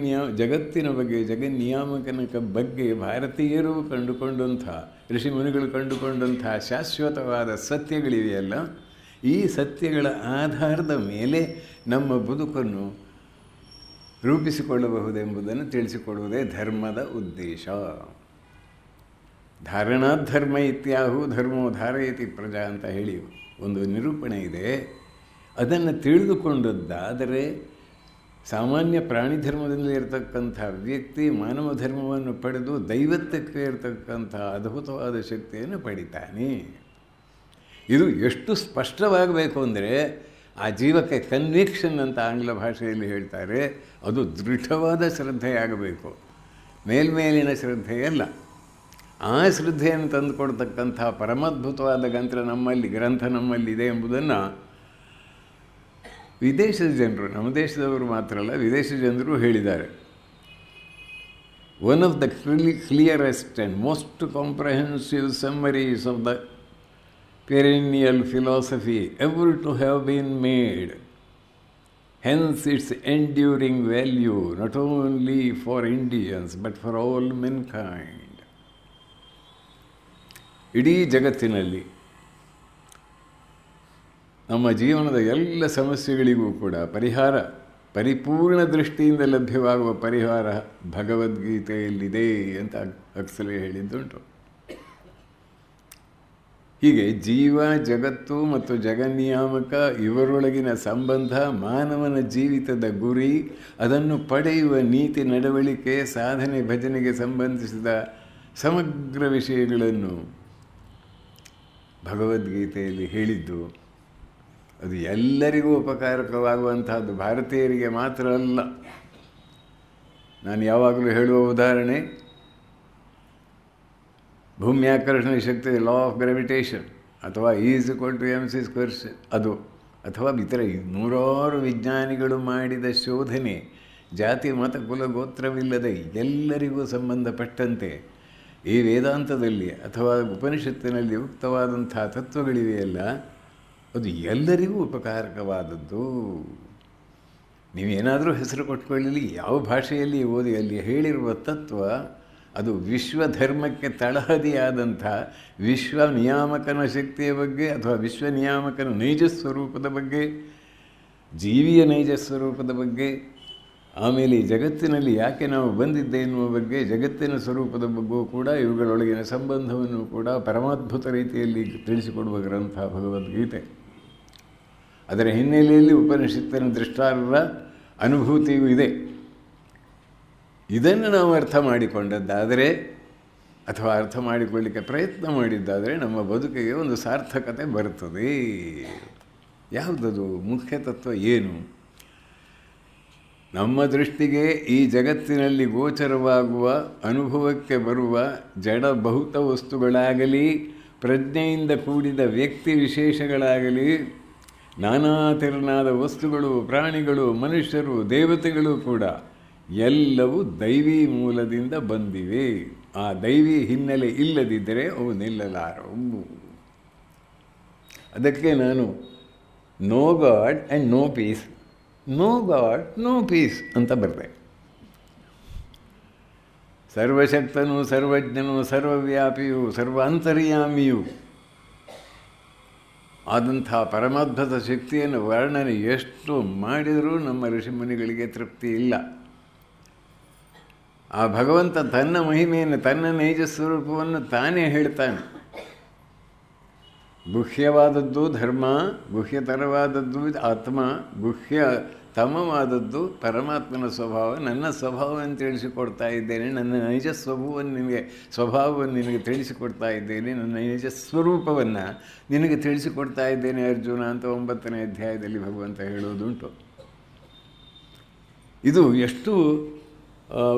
Speaker 2: ಜಗತ್ತಿನ ಬಗ್ಗೆ, ಜಗನ್ನಿಯಾಮಕನ ಬಗ್ಗೆ ಭಾರತೀಯರು ಕಂಡುಕೊಂಡಂಥ, ಋಷಿಮುನಿಗಳು ಕಂಡುಕೊಂಡಂಥ ಶಾಶ್ವತವಾದ ಸತ್ಯಗಳಿವೆಯಲ್ಲ, ಈ ಸತ್ಯಗಳ ಆಧಾರದ ಮೇಲೆ ನಮ್ಮ ಬದುಕನ್ನು ರೂಪಿಸಿಕೊಳ್ಳಬಹುದೆಂಬುದನ್ನು ತಿಳಿಸಿಕೊಡುವುದೇ ಧರ್ಮದ ಉದ್ದೇಶ. ಧಾರಣಾಧರ್ಮ ಇತ್ಯಾಹು ಧರ್ಮೋ ಧಾರಯತಿ ಪ್ರಜಾ ಅಂತ ಹೇಳಿ ಒಂದು ನಿರೂಪಣೆ ಇದೆ. ಅದನ್ನು ತಿಳಿದುಕೊಂಡದ್ದಾದರೆ ಸಾಮಾನ್ಯ ಪ್ರಾಣಿ ಧರ್ಮದಲ್ಲಿ ಇರತಕ್ಕಂಥ ವ್ಯಕ್ತಿ ಮಾನವ ಧರ್ಮವನ್ನು ಪಡೆದು ದೈವತ್ವಕ್ಕೆ ಇರತಕ್ಕಂಥ ಅದ್ಭುತವಾದ ಶಕ್ತಿಯನ್ನು ಪಡಿತಾನೆ. ಇದು ಎಷ್ಟು ಸ್ಪಷ್ಟವಾಗಬೇಕು ಅಂದರೆ, ಆ ಜೀವಕ್ಕೆ ಕನ್ವಿಕ್ಷನ್ ಅಂತ ಆಂಗ್ಲ ಭಾಷೆಯಲ್ಲಿ ಹೇಳ್ತಾರೆ, ಅದು ದೃಢವಾದ ಶ್ರದ್ಧೆಯಾಗಬೇಕು, ಮೇಲ್ಮೇಲಿನ ಶ್ರದ್ಧೆಯಲ್ಲ. ಆ ಶ್ರದ್ಧೆಯನ್ನು ತಂದುಕೊಡ್ತಕ್ಕಂಥ ಪರಮಾದ್ಭುತವಾದ ಗ್ರಂಥ ನಮ್ಮಲ್ಲಿದೆ ಎಂಬುದನ್ನು ವಿದೇಶದ ಜನರು, ನಮ್ಮ ದೇಶದವರು ಮಾತ್ರ ಅಲ್ಲ, ವಿದೇಶದ ಜನರು ಹೇಳಿದ್ದಾರೆ. One of the clearest and most comprehensive summaries of the perennial philosophy ever to have been made. Hence its enduring value not only for Indians but for all mankind. ಇಡೀ ಜಗತ್ತಿನಲ್ಲಿ ನಮ್ಮ ಜೀವನದ ಎಲ್ಲ ಸಮಸ್ಯೆಗಳಿಗೂ ಕೂಡ ಪರಿಪೂರ್ಣ ದೃಷ್ಟಿಯಿಂದ ಲಭ್ಯವಾಗುವ ಪರಿಹಾರ ಭಗವದ್ಗೀತೆಯಲ್ಲಿದೆ ಅಂತ ಅಕ್ಸಲೆ ಹೇಳಿದ್ದುಂಟು. ಹೀಗೆ ಜೀವ, ಜಗತ್ತು ಮತ್ತು ಜಗನ್ನಿಯಾಮಕ ಇವರೊಳಗಿನ ಸಂಬಂಧ, ಮಾನವನ ಜೀವಿತದ ಗುರಿ, ಅದನ್ನು ಪಡೆಯುವ ನೀತಿ ನಡವಳಿಕೆ, ಸಾಧನೆ ಭಜನೆಗೆ ಸಂಬಂಧಿಸಿದ ಸಮಗ್ರ ವಿಷಯಗಳನ್ನು ಭಗವದ್ಗೀತೆಯಲ್ಲಿ ಹೇಳಿದ್ದು ಅದು ಎಲ್ಲರಿಗೂ ಉಪಕಾರಕವಾಗುವಂತಹದ್ದು. ಭಾರತೀಯರಿಗೆ ಮಾತ್ರ ಅಲ್ಲ. ನಾನು ಯಾವಾಗಲೂ ಹೇಳುವ ಉದಾಹರಣೆ ಭೂಮ್ಯಾಕರ್ಷಣ ಶಕ್ತಿ, ಲಾ ಆಫ್ ಗ್ರಾವಿಟೇಷನ್, ಅಥವಾ E=mc², ಅದು, ಅಥವಾ ಇತರ ನೂರಾರು ವಿಜ್ಞಾನಿಗಳು ಮಾಡಿದ ಶೋಧನೆ, ಜಾತಿ ಮತ ಕುಲ ಗೋತ್ರವಿಲ್ಲದೆ ಎಲ್ಲರಿಗೂ ಸಂಬಂಧಪಟ್ಟಂತೆ ಈ ವೇದಾಂತದಲ್ಲಿ ಅಥವಾ ಉಪನಿಷತ್ತಿನಲ್ಲಿ ಉಕ್ತವಾದಂಥ ತತ್ವಗಳಿವೆಯಲ್ಲ, ಅದು ಎಲ್ಲರಿಗೂ ಉಪಕಾರಕವಾದದ್ದು. ನೀವೇನಾದರೂ ಹೆಸರು ಕೊಟ್ಕೊಳ್ಳಲಿ, ಯಾವ ಭಾಷೆಯಲ್ಲಿ ಓದಿ ಅಲ್ಲಿ ಹೇಳಿರುವ ತತ್ವ ಅದು ವಿಶ್ವಧರ್ಮಕ್ಕೆ ತಳಹದಿಯಾದಂಥ ವಿಶ್ವ ನಿಯಾಮಕನ ಶಕ್ತಿಯ ಬಗ್ಗೆ ಅಥವಾ ವಿಶ್ವ ನಿಯಾಮಕನ ನೈಜ ಸ್ವರೂಪದ ಬಗ್ಗೆ, ಜೀವಿಯ ನೈಜ ಸ್ವರೂಪದ ಬಗ್ಗೆ, ಆಮೇಲೆ ಈ ಜಗತ್ತಿನಲ್ಲಿ ಯಾಕೆ ನಾವು ಬಂದಿದ್ದೆ ಎನ್ನುವ ಬಗ್ಗೆ, ಜಗತ್ತಿನ ಸ್ವರೂಪದ ಬಗ್ಗೂ ಕೂಡ ಇವುಗಳೊಳಗಿನ ಸಂಬಂಧವನ್ನು ಕೂಡ ಪರಮಾದ್ಭುತ ರೀತಿಯಲ್ಲಿ ತಿಳಿಸಿಕೊಡುವ ಗ್ರಂಥ ಭಗವದ್ಗೀತೆ. ಅದರ ಹಿನ್ನೆಲೆಯಲ್ಲಿ ಉಪನಿಷತ್ತಿನ ದೃಷ್ಟಾರರ ಅನುಭೂತಿಯೂ ಇದೆ. ಇದನ್ನು ನಾವು ಅರ್ಥ ಮಾಡಿಕೊಂಡದ್ದಾದರೆ ಅಥವಾ ಅರ್ಥ ಮಾಡಿಕೊಳ್ಳಲಿಕ್ಕೆ ಪ್ರಯತ್ನ ಮಾಡಿದ್ದಾದರೆ ನಮ್ಮ ಬದುಕಿಗೆ ಒಂದು ಸಾರ್ಥಕತೆ ಬರುತ್ತದೆ. ಯಾವುದದು ಮುಖ್ಯ ತತ್ವ ಏನು? ನಮ್ಮ ದೃಷ್ಟಿಗೆ ಈ ಜಗತ್ತಿನಲ್ಲಿ ಗೋಚರವಾಗುವ, ಅನುಭವಕ್ಕೆ ಬರುವ ಜಡಭೌತ ವಸ್ತುಗಳಾಗಲಿ, ಪ್ರಜ್ಞೆಯಿಂದ ಕೂಡಿದ ವ್ಯಕ್ತಿ ವಿಶೇಷಗಳಾಗಲಿ, ನಾನಾ ತೆರನಾದ ವಸ್ತುಗಳು, ಪ್ರಾಣಿಗಳು, ಮನುಷ್ಯರು, ದೇವತೆಗಳು ಕೂಡ ಎಲ್ಲವೂ ದೈವಿ ಮೂಲದಿಂದ ಬಂದಿವೆ. ಆ ದೈವಿ ಹಿನ್ನೆಲೆ ಇಲ್ಲದಿದ್ದರೆ ಅವು ನಿಲ್ಲಲಾರವು. ಅದಕ್ಕೆ ನಾನು no god and no peace, no god no peace ಅಂತ ಬರೆದೆ. ಸರ್ವಶಕ್ತನು, ಸರ್ವಜ್ಞನು, ಸರ್ವವ್ಯಾಪಿಯು, ಸರ್ವ ಅಂತರ್ಯಾಮಿಯು ಆದಂಥ ಪರಮಾದ್ಭುತ ಶಕ್ತಿಯನ್ನು ವರ್ಣನೆ ಎಷ್ಟು ಮಾಡಿದರೂ ನಮ್ಮ ಋಷಿಮುನಿಗಳಿಗೆ ತೃಪ್ತಿ ಇಲ್ಲ. ಆ ಭಗವಂತ ತನ್ನ ಮಹಿಮೆಯನ್ನು, ತನ್ನ ನೈಜ ಸ್ವರೂಪವನ್ನು ತಾನೇ ಹೇಳ್ತಾನೆ. ಗುಹ್ಯವಾದದ್ದು ಧರ್ಮ, ಗುಹ್ಯತರವಾದದ್ದು ಆತ್ಮ, ಗುಹ್ಯತಮವಾದದ್ದು ಪರಮಾತ್ಮನ ಸ್ವಭಾವ. ನನ್ನ ಸ್ವಭಾವವನ್ನು ತಿಳಿಸಿಕೊಡ್ತಾ ಇದ್ದೇನೆ, ನನ್ನ ನೈಜ ಸ್ವಭಾವವನ್ನು ನಿನಗೆ ತಿಳಿಸಿಕೊಡ್ತಾ ಇದ್ದೇನೆ, ನನ್ನ ನೈಜ ಸ್ವರೂಪವನ್ನು ನಿನಗೆ ತಿಳಿಸಿಕೊಡ್ತಾ ಇದ್ದೇನೆ ಅರ್ಜುನ ಅಂತ 9ನೇ ಅಧ್ಯಾಯದಲ್ಲಿ ಭಗವಂತ ಹೇಳೋದುಂಟು. ಇದು ಎಷ್ಟು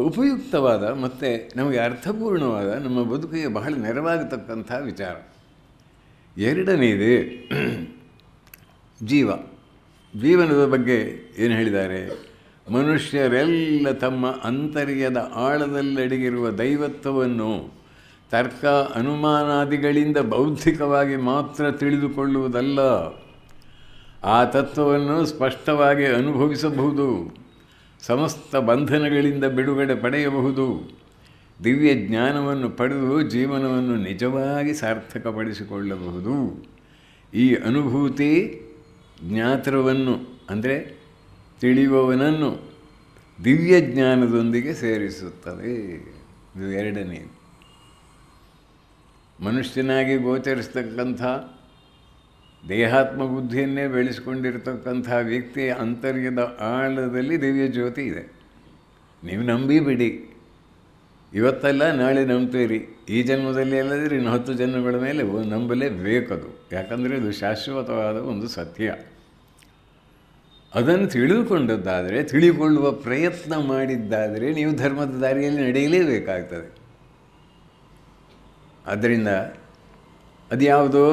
Speaker 2: ಉಪಯುಕ್ತವಾದ ಮತ್ತು ನಮಗೆ ಅರ್ಥಪೂರ್ಣವಾದ, ನಮ್ಮ ಬದುಕಿಗೆ ಬಹಳ ನೆರವಾಗತಕ್ಕಂಥ ವಿಚಾರ. ಎರಡನೇದು ಜೀವನದ ಬಗ್ಗೆ ಏನು ಹೇಳಿದ್ದಾರೆ? ಮನುಷ್ಯರೆಲ್ಲ ತಮ್ಮ ಅಂತರ್ಯದ ಆಳದಲ್ಲಡಗಿರುವ ದೈವತ್ವವನ್ನು ತರ್ಕ ಅನುಮಾನಾದಿಗಳಿಂದ ಬೌದ್ಧಿಕವಾಗಿ ಮಾತ್ರ ತಿಳಿದುಕೊಳ್ಳುವುದಲ್ಲ, ಆ ತತ್ವವನ್ನು ಸ್ಪಷ್ಟವಾಗಿ ಅನುಭವಿಸಬಹುದು, ಸಮಸ್ತ ಬಂಧನಗಳಿಂದ ಬಿಡುಗಡೆ ಪಡೆಯಬಹುದು, ದಿವ್ಯ ಜ್ಞಾನವನ್ನು ಪಡೆದು ಜೀವನವನ್ನು ನಿಜವಾಗಿ ಸಾರ್ಥಕಪಡಿಸಿಕೊಳ್ಳಬಹುದು. ಈ ಅನುಭೂತಿ ಜ್ಞಾತೃವನ್ನು ಅಂದರೆ ತಿಳಿಯುವವನನ್ನು ದಿವ್ಯ ಜ್ಞಾನದೊಂದಿಗೆ ಸೇರಿಸುತ್ತದೆ. ಇದು ಎರಡನೇದು. ಮನುಷ್ಯನಾಗಿ ಗೋಚರಿಸ್ತಕ್ಕಂಥ ದೇಹಾತ್ಮ ಬುದ್ಧಿಯನ್ನೇ ಬೆಳೆಸ್ಕೊಂಡಿರ್ತಕ್ಕಂಥ ವ್ಯಕ್ತಿಯ ಅಂತರ್ಯದ ಆಳದಲ್ಲಿ ದಿವ್ಯ ಜ್ಯೋತಿ ಇದೆ. ನೀವು ನಂಬಿ ಬಿಡಿ, ಇವತ್ತಲ್ಲ ನಾಳೆ ನಂಬ್ತೀರಿ, ಈ ಜನ್ಮದಲ್ಲಿ ಅಲ್ಲದಿರಿ ಇನ್ನು 10 ಜನ್ಮಗಳ ಮೇಲೆ ನಂಬಲೇಬೇಕದು. ಯಾಕಂದರೆ ಇದು ಶಾಶ್ವತವಾದ ಒಂದು ಸತ್ಯ. ಅದನ್ನು ತಿಳಿದುಕೊಂಡದ್ದಾದರೆ, ತಿಳಿದುಕೊಳ್ಳುವ ಪ್ರಯತ್ನ ಮಾಡಿದ್ದಾದರೆ ನೀವು ಧರ್ಮದ ದಾರಿಯಲ್ಲಿ ನಡೆಯಲೇಬೇಕಾಗ್ತದೆ. ಆದ್ದರಿಂದ ಅದ್ಯಾವುದು,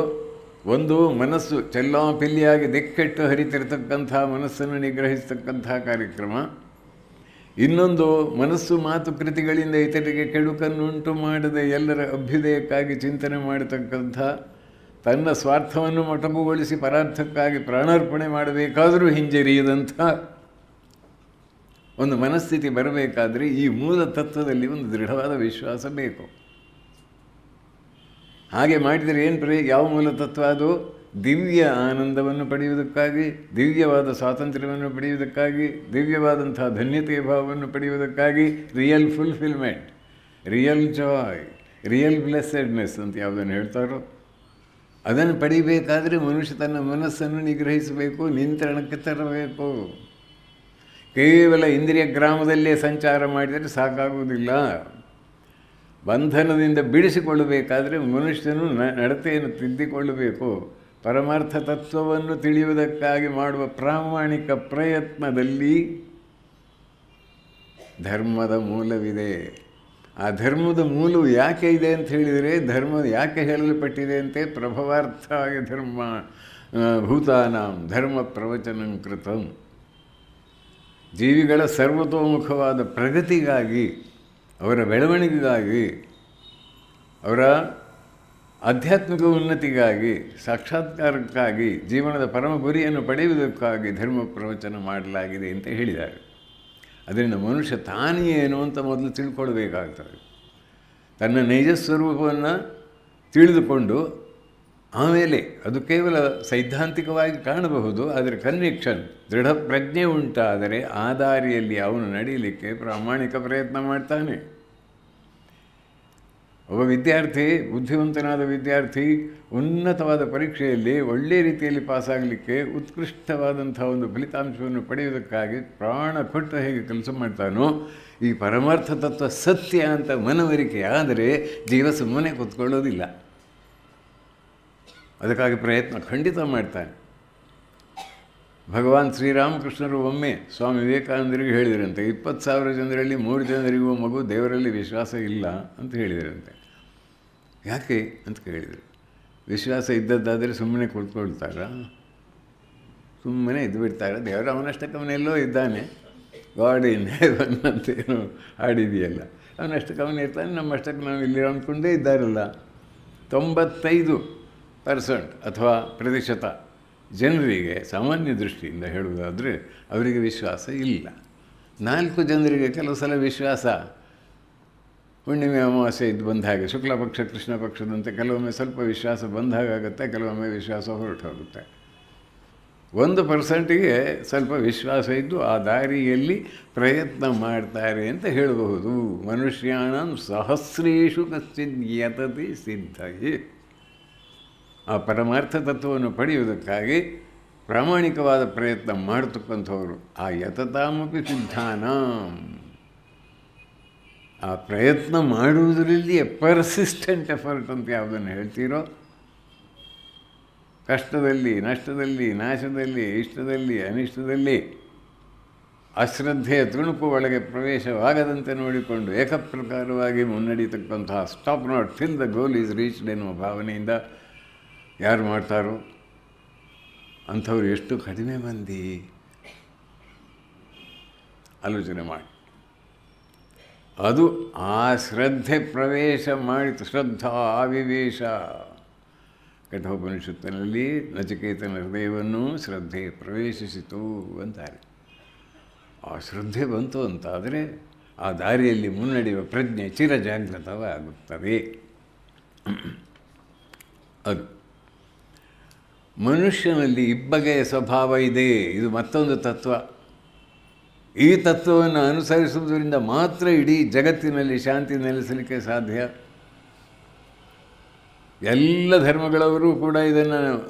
Speaker 2: ಒಂದು ಮನಸ್ಸು ಚೆಲ್ಲಾಪಿಲ್ಲಿಯಾಗಿ ದಿಕ್ಕೆಟ್ಟು ಹರಿತಿರ್ತಕ್ಕಂಥ ಮನಸ್ಸನ್ನು ನಿಗ್ರಹಿಸ್ತಕ್ಕಂಥ ಕಾರ್ಯಕ್ರಮ. ಇನ್ನೊಂದು, ಮನಸ್ಸು ಮಾತು ಕೃತಿಗಳಿಂದ ಇತರರಿಗೆ ಕೆಡುಕನ್ನುಂಟು ಮಾಡದೆ ಎಲ್ಲರ ಅಭ್ಯುದಯಕ್ಕಾಗಿ ಚಿಂತನೆ ಮಾಡತಕ್ಕಂಥ, ತನ್ನ ಸ್ವಾರ್ಥವನ್ನು ಮೊಟಕುಗೊಳಿಸಿ ಪರಾರ್ಥಕ್ಕಾಗಿ ಪ್ರಾಣಾರ್ಪಣೆ ಮಾಡಬೇಕಾದರೂ ಹಿಂಜರಿಯದಂಥ ಒಂದು ಮನಸ್ಥಿತಿ ಬರಬೇಕಾದರೆ ಈ ಮೂಲ ತತ್ವದಲ್ಲಿ ಒಂದು ದೃಢವಾದ ವಿಶ್ವಾಸ ಬೇಕು. ಹಾಗೆ ಮಾಡಿದರೆ ಏನು ಯಾವ ಮೂಲ ತತ್ವ ಅದು? ದಿವ್ಯ ಆನಂದವನ್ನು ಪಡೆಯುವುದಕ್ಕಾಗಿ, ದಿವ್ಯವಾದ ಸ್ವಾತಂತ್ರ್ಯವನ್ನು ಪಡೆಯುವುದಕ್ಕಾಗಿ, ದಿವ್ಯವಾದಂಥ ಧನ್ಯತೆಯ ಭಾವವನ್ನು ಪಡೆಯುವುದಕ್ಕಾಗಿ, real fulfilment, real joy, real blessedness ಅಂತ ಯಾವುದನ್ನು ಹೇಳ್ತಾರೋ ಅದನ್ನು ಪಡಿಬೇಕಾದರೆ ಮನುಷ್ಯ ತನ್ನ ಮನಸ್ಸನ್ನು ನಿಗ್ರಹಿಸಬೇಕು, ನಿಯಂತ್ರಣಕ್ಕೆ ತರಬೇಕು. ಕೇವಲ ಇಂದ್ರಿಯ ಗ್ರಾಮದಲ್ಲೇ ಸಂಚಾರ ಮಾಡಿದರೆ ಸಾಕಾಗುವುದಿಲ್ಲ. ಬಂಧನದಿಂದ ಬಿಡಿಸಿಕೊಳ್ಳಬೇಕಾದರೆ ಮನುಷ್ಯನು ನಡತೆಯನ್ನು ತಿದ್ದಿಕೊಳ್ಳಬೇಕು. ಪರಮಾರ್ಥ ತತ್ವವನ್ನು ತಿಳಿಯುವುದಕ್ಕಾಗಿ ಮಾಡುವ ಪ್ರಾಮಾಣಿಕ ಪ್ರಯತ್ನದಲ್ಲಿ ಧರ್ಮದ ಮೂಲವಿದೆ. ಆ ಧರ್ಮದ ಮೂಲವು ಯಾಕೆ ಇದೆ ಅಂತ ಹೇಳಿದರೆ, ಧರ್ಮ ಯಾಕೆ ಹೇಳಲ್ಪಟ್ಟಿದೆ ಅಂತೆ, ಪ್ರಭವಾರ್ಥಾಯ ಧರ್ಮ ಭೂತಾನಾಂ ಧರ್ಮ ಪ್ರವಚನಂ ಕೃತಂ. ಜೀವಿಗಳ ಸರ್ವತೋಮುಖವಾದ ಪ್ರಗತಿಗಾಗಿ, ಅವರ ಬೆಳವಣಿಗೆಗಾಗಿ, ಅವರ ಆಧ್ಯಾತ್ಮಿಕ ಉನ್ನತಿಗಾಗಿ, ಸಾಕ್ಷಾತ್ಕಾರಕ್ಕಾಗಿ, ಜೀವನದ ಪರಮ ಗುರಿಯನ್ನು ಪಡೆಯುವುದಕ್ಕಾಗಿ ಧರ್ಮ ಪ್ರವಚನ ಮಾಡಲಾಗಿದೆ ಅಂತ ಹೇಳಿದ್ದಾರೆ. ಅದರಿಂದ ಮನುಷ್ಯ ತಾನೇ ಏನು ಅಂತ ಮೊದಲು ತಿಳ್ಕೊಳ್ಬೇಕಾಗ್ತದೆ. ತನ್ನ ನೈಜ ಸ್ವರೂಪವನ್ನು ತಿಳಿದುಕೊಂಡು ಆಮೇಲೆ ಅದು ಕೇವಲ ಸೈದ್ಧಾಂತಿಕವಾಗಿ ಕಾಣಬಹುದು, ಆದರೆ ಕನ್ವಿಕ್ಷನ್, ದೃಢ ಪ್ರಜ್ಞೆ ಉಂಟಾದರೆ ಆ ದಾರಿಯಲ್ಲಿ ಅವನು ನಡೀಲಿಕ್ಕೆ ಪ್ರಾಮಾಣಿಕ ಪ್ರಯತ್ನ ಮಾಡ್ತಾನೆ. ಒಬ್ಬ ವಿದ್ಯಾರ್ಥಿ, ಬುದ್ಧಿವಂತನಾದ ವಿದ್ಯಾರ್ಥಿ, ಉನ್ನತವಾದ ಪರೀಕ್ಷೆಯಲ್ಲಿ ಒಳ್ಳೆಯ ರೀತಿಯಲ್ಲಿ ಪಾಸಾಗಲಿಕ್ಕೆ, ಉತ್ಕೃಷ್ಟವಾದಂಥ ಒಂದು ಫಲಿತಾಂಶವನ್ನು ಪಡೆಯುವುದಕ್ಕಾಗಿ ಪ್ರಾಣ ಕೊಟ್ಟು ಹೇಗೆ ಕೆಲಸ ಮಾಡ್ತಾನೋ, ಈ ಪರಮಾರ್ಥ ತತ್ವ ಸತ್ಯ ಅಂತ ಮನವರಿಕೆ ಆದರೆ ಜೀವ ಸುಮ್ಮನೆ ಕೂತ್ಕೊಳ್ಳೋದಿಲ್ಲ. ಅದಕ್ಕಾಗಿ ಪ್ರಯತ್ನ ಖಂಡಿತ ಮಾಡ್ತಾನೆ. ಭಗವಾನ್ ಶ್ರೀರಾಮಕೃಷ್ಣರು ಒಮ್ಮೆ ಸ್ವಾಮಿ ವಿವೇಕಾನಂದರಿಗೆ ಹೇಳಿದರಂತೆ, 20,000 ಜನರಲ್ಲಿ 3 ಜನರಿಗೂ ಮಗು ದೇವರಲ್ಲಿ ವಿಶ್ವಾಸ ಇಲ್ಲ ಅಂತ ಹೇಳಿದರಂತೆ. ಯಾಕೆ ಅಂತ ಕೇಳಿದರು. ವಿಶ್ವಾಸ ಇದ್ದದ್ದಾದರೆ ಸುಮ್ಮನೆ ಕೂತ್ಕೊಳ್ತಾರ? ಸುಮ್ಮನೆ ಇದ್ದು ಬಿಡ್ತಾರೆ. ದೇವರು ಅವನಷ್ಟಕ್ಕವನೆಲ್ಲೋ ಇದ್ದಾನೆ, ಗಾಡ್ ಇನ್ ಹೆವನ್ ಅಂತೇನು ಹಾಡಿದೆಯಲ್ಲ, ಅವನಷ್ಟಕ್ಕವನೇ ಇರ್ತಾನೆ, ನಮ್ಮಷ್ಟಕ್ಕೆ ನಾವು ಇಲ್ಲಿ ಅಂದ್ಕೊಂಡೇ ಇದ್ದಾರಲ್ಲ. 95% ಅಥವಾ ಪ್ರತಿಶತ ಜನರಿಗೆ ಸಾಮಾನ್ಯ ದೃಷ್ಟಿಯಿಂದ ಹೇಳುವುದಾದರೆ ಅವರಿಗೆ ವಿಶ್ವಾಸ ಇಲ್ಲ. 4 ಜನರಿಗೆ ಕೆಲವು ಸಲ ವಿಶ್ವಾಸ, ಹುಣ್ಣಿಮೆ ಅಮಾವಾಸ್ಯೆ ಇದ್ದು ಬಂದ ಹಾಗೆ, ಶುಕ್ಲ ಪಕ್ಷ ಕೃಷ್ಣ ಪಕ್ಷದಂತೆ ಕೆಲವೊಮ್ಮೆ ಸ್ವಲ್ಪ ವಿಶ್ವಾಸ ಬಂದಾಗುತ್ತೆ, ಕೆಲವೊಮ್ಮೆ ವಿಶ್ವಾಸ ಹೊರಟು ಹೋಗುತ್ತೆ. 1%ಗೆ ಸ್ವಲ್ಪ ವಿಶ್ವಾಸ ಇದ್ದು ಆ ದಾರಿಯಲ್ಲಿ ಪ್ರಯತ್ನ ಮಾಡ್ತಾರೆ ಅಂತ ಹೇಳಬಹುದು. ಮನುಷ್ಯಾಣಂ ಸಹಸ್ರೇಷು ಕಶ್ಚಿದ್ ಯತತಿ ಸಿದ್ಧಯೇ. ಆ ಪರಮಾರ್ಥ ತತ್ವವನ್ನು ಪಡೆಯುವುದಕ್ಕಾಗಿ ಪ್ರಾಮಾಣಿಕವಾದ ಪ್ರಯತ್ನ ಮಾಡತಕ್ಕಂಥವರು ಆ ಯತತಾಮಪಿ ಸಿದ್ಧಾನಾಂ. ಆ ಪ್ರಯತ್ನ ಮಾಡುವುದರಲ್ಲಿ ಪರ್ಸಿಸ್ಟೆಂಟ್ ಎಫರ್ಟ್ ಅಂತ ಯಾವುದನ್ನು ಹೇಳ್ತೀರೋ, ಕಷ್ಟದಲ್ಲಿ, ನಷ್ಟದಲ್ಲಿ, ನಾಶದಲ್ಲಿ, ಇಷ್ಟದಲ್ಲಿ, ಅನಿಷ್ಟದಲ್ಲಿ ಅಶ್ರದ್ಧೆಯ ತುಣುಕು ಒಳಗೆ ಪ್ರವೇಶವಾಗದಂತೆ ನೋಡಿಕೊಂಡು ಏಕಪ್ರಕಾರವಾಗಿ ಮುನ್ನಡೀತಕ್ಕಂತಹ stop not till the goal is reached ಎನ್ನುವ ಭಾವನೆಯಿಂದ ಯಾರು ಮಾಡ್ತಾರೋ ಅಂಥವ್ರು ಎಷ್ಟು ಕಡಿಮೆ ಮಂದಿ ಆಲೋಚನೆ ಮಾಡಿ. ಅದು ಆ ಶ್ರದ್ಧೆ ಪ್ರವೇಶ ಮಾಡಿತು. ಶ್ರದ್ಧಾ ಆವಿವೇಶ. ಕಠೋಪನಿಷತ್ತಿನಲ್ಲಿ ನಚಿಕೇತನ ಹೃದಯವನ್ನು ಶ್ರದ್ಧೆ ಪ್ರವೇಶಿಸಿತು ಅಂತಾರೆ. ಆ ಶ್ರದ್ಧೆ ಬಂತು ಅಂತಾದರೆ ಆ ದಾರಿಯಲ್ಲಿ ಮುನ್ನಡೆಯುವ ಪ್ರಜ್ಞೆ ಚಿರಜಾಗೃತವಾಗುತ್ತದೆ. ಅದು ಮನುಷ್ಯನಲ್ಲಿ ಇಬ್ಬಗೆಯ ಸ್ವಭಾವ ಇದೆ. ಇದು ಮತ್ತೊಂದು ತತ್ವ. ಈ ತತ್ವವನ್ನು ಅನುಸರಿಸುವುದರಿಂದ ಮಾತ್ರ ಇಡೀ ಜಗತ್ತಿನಲ್ಲಿ ಶಾಂತಿ ನೆಲೆಸಲಿಕ್ಕೆ ಸಾಧ್ಯ. ಎಲ್ಲ ಧರ್ಮಗಳವರು ಕೂಡ ಇದನ್ನು,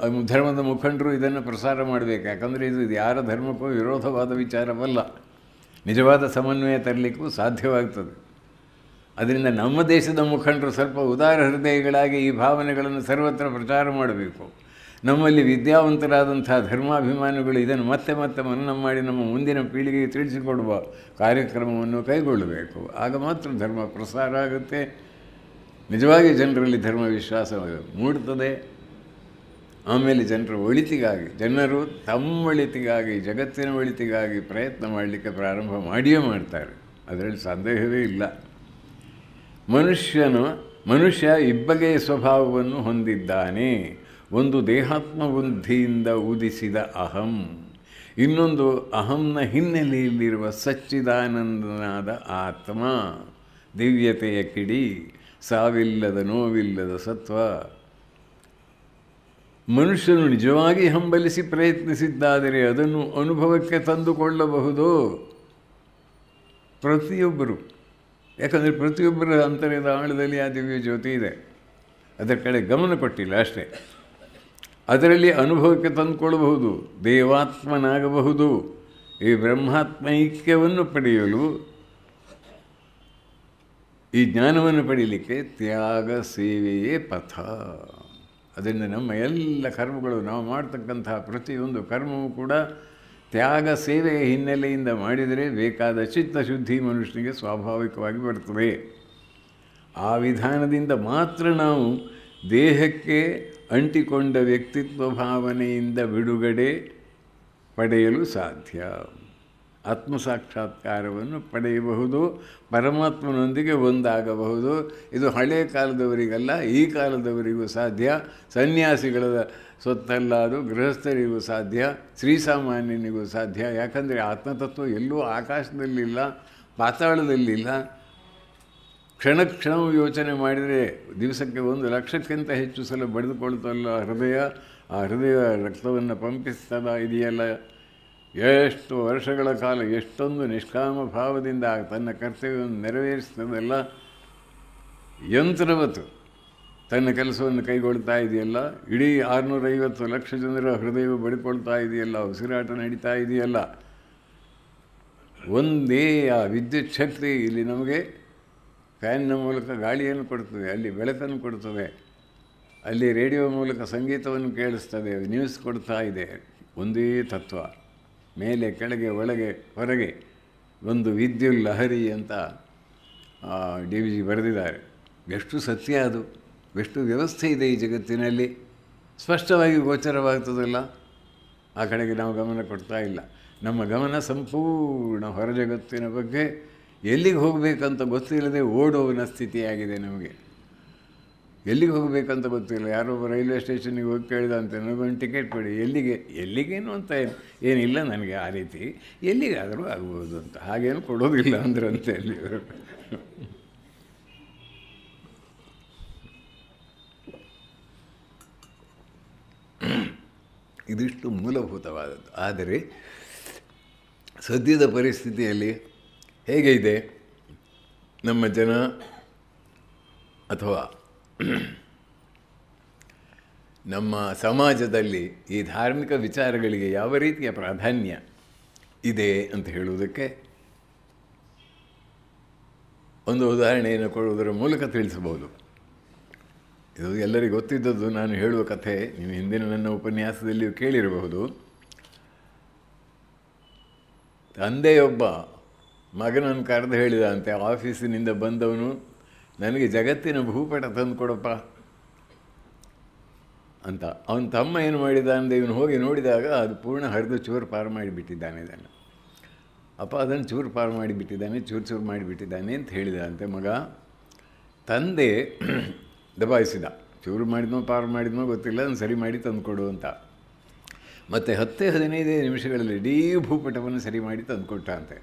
Speaker 2: ಧರ್ಮದ ಮುಖಂಡರು ಇದನ್ನು ಪ್ರಸಾರ ಮಾಡಬೇಕು. ಯಾಕಂದರೆ ಇದು ಯಾರ ಧರ್ಮಕ್ಕೂ ವಿರೋಧವಾದ ವಿಚಾರವಲ್ಲ. ನಿಜವಾದ ಸಮನ್ವಯ ತರಲಿಕ್ಕೂ ಸಾಧ್ಯವಾಗ್ತದೆ. ಅದರಿಂದ ನಮ್ಮ ದೇಶದ ಮುಖಂಡರು ಸ್ವಲ್ಪ ಉದಾರ ಹೃದಯಗಳಾಗಿ ಈ ಭಾವನೆಗಳನ್ನು ಸರ್ವತ್ರ ಪ್ರಚಾರ ಮಾಡಬೇಕು. ನಮ್ಮಲ್ಲಿ ವಿದ್ಯಾವಂತರಾದಂಥ ಧರ್ಮಾಭಿಮಾನಿಗಳು ಇದನ್ನು ಮತ್ತೆ ಮತ್ತೆ ಮನನ ಮಾಡಿ ನಮ್ಮ ಮುಂದಿನ ಪೀಳಿಗೆಗೆ ತಿಳಿಸಿಕೊಡುವ ಕಾರ್ಯಕ್ರಮವನ್ನು ಕೈಗೊಳ್ಳಬೇಕು. ಆಗ ಮಾತ್ರ ಧರ್ಮ ಪ್ರಸಾರ ಆಗುತ್ತೆ, ನಿಜವಾಗಿ ಜನರಲ್ಲಿ ಧರ್ಮ ವಿಶ್ವಾಸ ಮೂಡುತ್ತದೆ. ಆಮೇಲೆ ಜನರ ಒಳಿತಿಗಾಗಿ, ಜನರು ತಮ್ಮ ಒಳಿತಿಗಾಗಿ, ಜಗತ್ತಿನ ಒಳಿತಿಗಾಗಿ ಪ್ರಯತ್ನ ಮಾಡಲಿಕ್ಕೆ ಪ್ರಾರಂಭ ಮಾಡಿಯೇ ಮಾಡ್ತಾರೆ. ಅದರಲ್ಲಿ ಸಂದೇಹವೇ ಇಲ್ಲ. ಮನುಷ್ಯ ಇಬ್ಬಗೆಯ ಸ್ವಭಾವವನ್ನು ಹೊಂದಿದ್ದಾನೆ. ಒಂದು ದೇಹಾತ್ಮ ಬುದ್ಧಿಯಿಂದ ಉದಿಸಿದ ಅಹಂ, ಇನ್ನೊಂದು ಅಹಂನ ಹಿನ್ನೆಲೆಯಲ್ಲಿರುವ ಸಚ್ಚಿದಾನಂದನಾದ ಆತ್ಮ, ದಿವ್ಯತೆಯ ಕಿಡಿ, ಸಾವಿಲ್ಲದ ನೋವಿಲ್ಲದ ಸತ್ವ. ಮನುಷ್ಯನು ನಿಜವಾಗಿ ಹಂಬಲಿಸಿ ಪ್ರಯತ್ನಿಸಿದ್ದಾದರೆ ಅದನ್ನು ಅನುಭವಕ್ಕೆ ತಂದುಕೊಳ್ಳಬಹುದು ಪ್ರತಿಯೊಬ್ಬರು. ಯಾಕಂದರೆ ಪ್ರತಿಯೊಬ್ಬರ ಅಂತರ್ಯದ ಆಳದಲ್ಲಿ ಆ ದಿವ್ಯ ಜ್ಯೋತಿ ಇದೆ. ಅದರ ಕಡೆ ಗಮನ ಕೊಟ್ಟಿಲ್ಲ ಅಷ್ಟೇ. ಅದರಲ್ಲಿ ಅನುಭವಕ್ಕೆ ತಂದುಕೊಳ್ಳಬಹುದು, ದೇವಾತ್ಮನಾಗಬಹುದು. ಈ ಬ್ರಹ್ಮಾತ್ಮ ಐಕ್ಯವನ್ನು ಪಡೆಯಲು, ಈ ಜ್ಞಾನವನ್ನು ಪಡೀಲಿಕ್ಕೆ ತ್ಯಾಗ ಸೇವೆಯೇ ಪಥ. ಅದರಿಂದ ನಮ್ಮ ಎಲ್ಲ ಕರ್ಮಗಳು, ನಾವು ಮಾಡ್ತಕ್ಕಂತಹ ಪ್ರತಿಯೊಂದು ಕರ್ಮವೂ ಕೂಡ ತ್ಯಾಗ ಸೇವೆಯ ಹಿನ್ನೆಲೆಯಿಂದ ಮಾಡಿದರೆ ಬೇಕಾದ ಚಿತ್ತಶುದ್ಧಿ ಮನುಷ್ಯನಿಗೆ ಸ್ವಾಭಾವಿಕವಾಗಿ ಬರ್ತದೆ. ಆ ವಿಧಾನದಿಂದ ಮಾತ್ರ ನಾವು ದೇಹಕ್ಕೆ ಅಂಟಿಕೊಂಡ ವ್ಯಕ್ತಿತ್ವ ಭಾವನೆಯಿಂದ ಬಿಡುಗಡೆ ಪಡೆಯಲು ಸಾಧ್ಯ. ಆತ್ಮಸಾಕ್ಷಾತ್ಕಾರವನ್ನು ಪಡೆಯಬಹುದು, ಪರಮಾತ್ಮನೊಂದಿಗೆ ಒಂದಾಗಬಹುದು. ಇದು ಹಳೆಯ ಕಾಲದವರಿಗಲ್ಲ, ಈ ಕಾಲದವರಿಗೂ ಸಾಧ್ಯ. ಸನ್ಯಾಸಿಗಳ ಸ್ವತ್ತಲ್ಲ ಅದು, ಗೃಹಸ್ಥರಿಗೂ ಸಾಧ್ಯ, ಶ್ರೀಸಾಮಾನ್ಯನಿಗೂ ಸಾಧ್ಯ. ಯಾಕಂದರೆ ಆತ್ಮತತ್ವ ಎಲ್ಲೂ ಆಕಾಶದಲ್ಲಿಲ್ಲ, ಪಾತಾಳದಲ್ಲಿಲ್ಲ. ಕ್ಷಣ ಕ್ಷಣವೂ ಯೋಚನೆ ಮಾಡಿದರೆ ದಿವಸಕ್ಕೆ 1,00,000ಕ್ಕಿಂತ ಹೆಚ್ಚು ಸಲ ಬಡಿದುಕೊಳ್ತಲ್ಲ ಹೃದಯ. ಆ ಹೃದಯ ರಕ್ತವನ್ನು ಪಂಪಿಸ್ತದ ಇದೆಯಲ್ಲ. ಎಷ್ಟು ವರ್ಷಗಳ ಕಾಲ ಎಷ್ಟೊಂದು ನಿಷ್ಕಾಮ ಭಾವದಿಂದ ತನ್ನ ಕರ್ತವ್ಯವನ್ನು ನೆರವೇರಿಸ್ತದಲ್ಲ. ಯಂತ್ರವತ್ತು ತನ್ನ ಕೆಲಸವನ್ನು ಕೈಗೊಳ್ತಾ ಇದೆಯಲ್ಲ. ಇಡೀ 650 ಲಕ್ಷ ಜನರ ಹೃದಯವು ಬಡಿಕೊಳ್ತಾ ಇದೆಯಲ್ಲ, ಉಸಿರಾಟ ನಡೀತಾ ಇದೆಯಲ್ಲ. ಒಂದೇ ಆ ವಿದ್ಯುತ್ ಶಕ್ತಿ ಇಲ್ಲಿ ನಮಗೆ ಫ್ಯಾನ್ನ ಮೂಲಕ ಗಾಳಿಯನ್ನು ಕೊಡ್ತದೆ, ಅಲ್ಲಿ ಬೆಳಕನ್ನು ಕೊಡ್ತದೆ, ಅಲ್ಲಿ ರೇಡಿಯೋ ಮೂಲಕ ಸಂಗೀತವನ್ನು ಕೇಳಿಸ್ತದೆ, ನ್ಯೂಸ್ ಕೊಡ್ತಾ ಇದೆ. ಒಂದೇ ತತ್ವ, ಮೇಲೆ ಕೆಳಗೆ ಒಳಗೆ ಹೊರಗೆ ಒಂದು ವಿದ್ಯುತ್ ಲಹರಿ ಅಂತ DVG ಬರೆದಿದ್ದಾರೆ. ಎಷ್ಟು ಸತ್ಯ ಅದು, ಎಷ್ಟು ವ್ಯವಸ್ಥೆ ಇದೆ ಈ ಜಗತ್ತಿನಲ್ಲಿ, ಸ್ಪಷ್ಟವಾಗಿ ಗೋಚರವಾಗ್ತದಲ್ಲ. ಆ ಕಡೆಗೆ ನಾವು ಗಮನ ಕೊಡ್ತಾ ಇಲ್ಲ. ನಮ್ಮ ಗಮನ ಸಂಪೂರ್ಣ ಹೊರ ಜಗತ್ತಿನ ಬಗ್ಗೆ, ಎಲ್ಲಿಗೆ ಹೋಗಬೇಕಂತ ಗೊತ್ತಿಲ್ಲದೆ ಓಡೋವನ ಸ್ಥಿತಿಯಾಗಿದೆ ನಮಗೆ. ಎಲ್ಲಿಗೆ ಹೋಗಬೇಕಂತ ಗೊತ್ತಿಲ್ಲ. ಯಾರೊಬ್ಬ ರೈಲ್ವೆ ಸ್ಟೇಷನ್ನಿಗೆ ಹೋಗಿ ಕೇಳಿದಂತೆ, ನನಗೊಂದು ಟಿಕೆಟ್ ಕೊಡಿ. ಎಲ್ಲಿಗೇನು ಅಂತ ಏನಿಲ್ಲ ನನಗೆ ಆ ರೀತಿ, ಎಲ್ಲಿಗಾದರೂ ಆಗ್ಬೋದು ಅಂತ. ಹಾಗೇನು ಕೊಡೋದಿಲ್ಲ ಅಂದ್ರಂತೆ ಅಲ್ಲಿ. ಇದಿಷ್ಟು ಮೂಲಭೂತವಾದದ್ದು. ಆದರೆ ಸದ್ಯದ ಪರಿಸ್ಥಿತಿಯಲ್ಲಿ ಹೇಗೆ ಇದೆ ನಮ್ಮ ಜನ, ಅಥವಾ ನಮ್ಮ ಸಮಾಜದಲ್ಲಿ ಈ ಧಾರ್ಮಿಕ ವಿಚಾರಗಳಿಗೆ ಯಾವ ರೀತಿಯ ಪ್ರಾಧಾನ್ಯ ಇದೆ ಅಂತ ಹೇಳುವುದಕ್ಕೆ ಒಂದು ಉದಾಹರಣೆಯನ್ನು ಕೊಡುವುದರ ಮೂಲಕ ತಿಳಿಸಬಹುದು. ಇದು ಎಲ್ಲರಿಗೂ ಗೊತ್ತಿದ್ದದ್ದು. ನಾನು ಹೇಳುವ ಕಥೆ ನೀವು ಹಿಂದಿನ ನನ್ನ ಉಪನ್ಯಾಸದಲ್ಲಿಯೂ ಕೇಳಿರಬಹುದು. ತಂದೆಯೊಬ್ಬ ಮಗನನ್ನು ಕರೆದು ಹೇಳಿದಂತೆ, ಆಫೀಸಿನಿಂದ ಬಂದವನು, ನನಗೆ ಜಗತ್ತಿನ ಭೂಪಟ ತಂದು ಕೊಡಪ್ಪ ಅಂತ. ಅವನ ತಮ್ಮ ಏನು ಮಾಡಿದ ಅಂದರೆ, ಇವನು ಹೋಗಿ ನೋಡಿದಾಗ ಅದು ಪೂರ್ಣ ಹರಿದು ಚೂರು ಪಾರು ಮಾಡಿಬಿಟ್ಟಿದ್ದಾನೆ. ಇದನ್ನು ಅಪ್ಪ ಅದನ್ನು ಚೂರು ಪಾರು ಮಾಡಿಬಿಟ್ಟಿದ್ದಾನೆ, ಚೂರು ಮಾಡಿಬಿಟ್ಟಿದ್ದಾನೆ ಅಂತ ಹೇಳಿದಂತೆ ಮಗ. ತಂದೆ ದಬಾಯಿಸಿದ, ಚೂರು ಮಾಡಿದ್ನೋ ಪಾರು ಮಾಡಿದ್ನೋ ಗೊತ್ತಿಲ್ಲ, ಅದನ್ನು ಸರಿ ಮಾಡಿ ತಂದುಕೊಡು ಅಂತ. ಮತ್ತು 10-15 ನಿಮಿಷಗಳಲ್ಲಿ ಇಡೀ ಭೂಪಟವನ್ನು ಸರಿ ಮಾಡಿ ತಂದುಕೊಟ್ಟ ಅಂತೆ.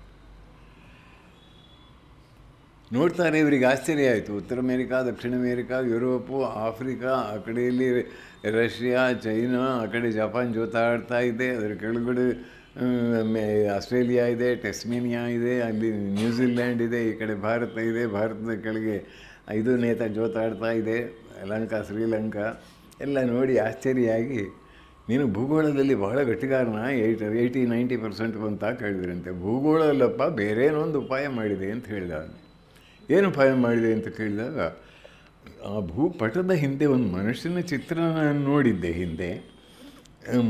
Speaker 2: ನೋಡ್ತಾರೆ, ಇವರಿಗೆ ಆಶ್ಚರ್ಯ ಆಯಿತು. ಉತ್ತರ ಅಮೇರಿಕಾ, ದಕ್ಷಿಣ ಅಮೇರಿಕಾ, ಯುರೋಪು, ಆಫ್ರಿಕಾ, ಆ ಕಡೆಯಲ್ಲಿ ರಷ್ಯಾ, ಚೈನಾ, ಆ ಕಡೆ ಜಪಾನ್ ಜೋತಾಡ್ತಾ ಇದೆ. ಅದರ ಕೆಳಗಡೆ ಆಸ್ಟ್ರೇಲಿಯಾ ಇದೆ, ಟೆಸ್ಮೇನಿಯಾ ಇದೆ, ಅಲ್ಲಿ ನ್ಯೂಜಿಲ್ಯಾಂಡ್ ಇದೆ, ಈ ಕಡೆ ಭಾರತ ಇದೆ, ಭಾರತದ ಕೆಳಗೆ ಇದು ನೇತ ಜೋತಾಡ್ತಾ ಇದೆ, ಲಂಕಾ, ಶ್ರೀಲಂಕಾ ಎಲ್ಲ ನೋಡಿ ಆಶ್ಚರ್ಯಾಗಿ, ನೀನು ಭೂಗೋಳದಲ್ಲಿ ಬಹಳ ಗಟ್ಟಿಗಾರನ, 80-90% ಅಂತ ಕೇಳಿದ್ರಂತೆ. ಭೂಗೋಳ ಅಲ್ಲಪ್ಪ, ಬೇರೇನೊಂದು ಉಪಾಯ ಮಾಡಿದೆ ಅಂತ ಹೇಳಿದ. ಏನು ಉಪಾಯ ಮಾಡಿದೆ ಅಂತ ಕೇಳಿದಾಗ, ಆ ಭೂಪಟದ ಹಿಂದೆ ಒಂದು ಮನುಷ್ಯನ ಚಿತ್ರ ನಾನು ನೋಡಿದ್ದೆ. ಹಿಂದೆ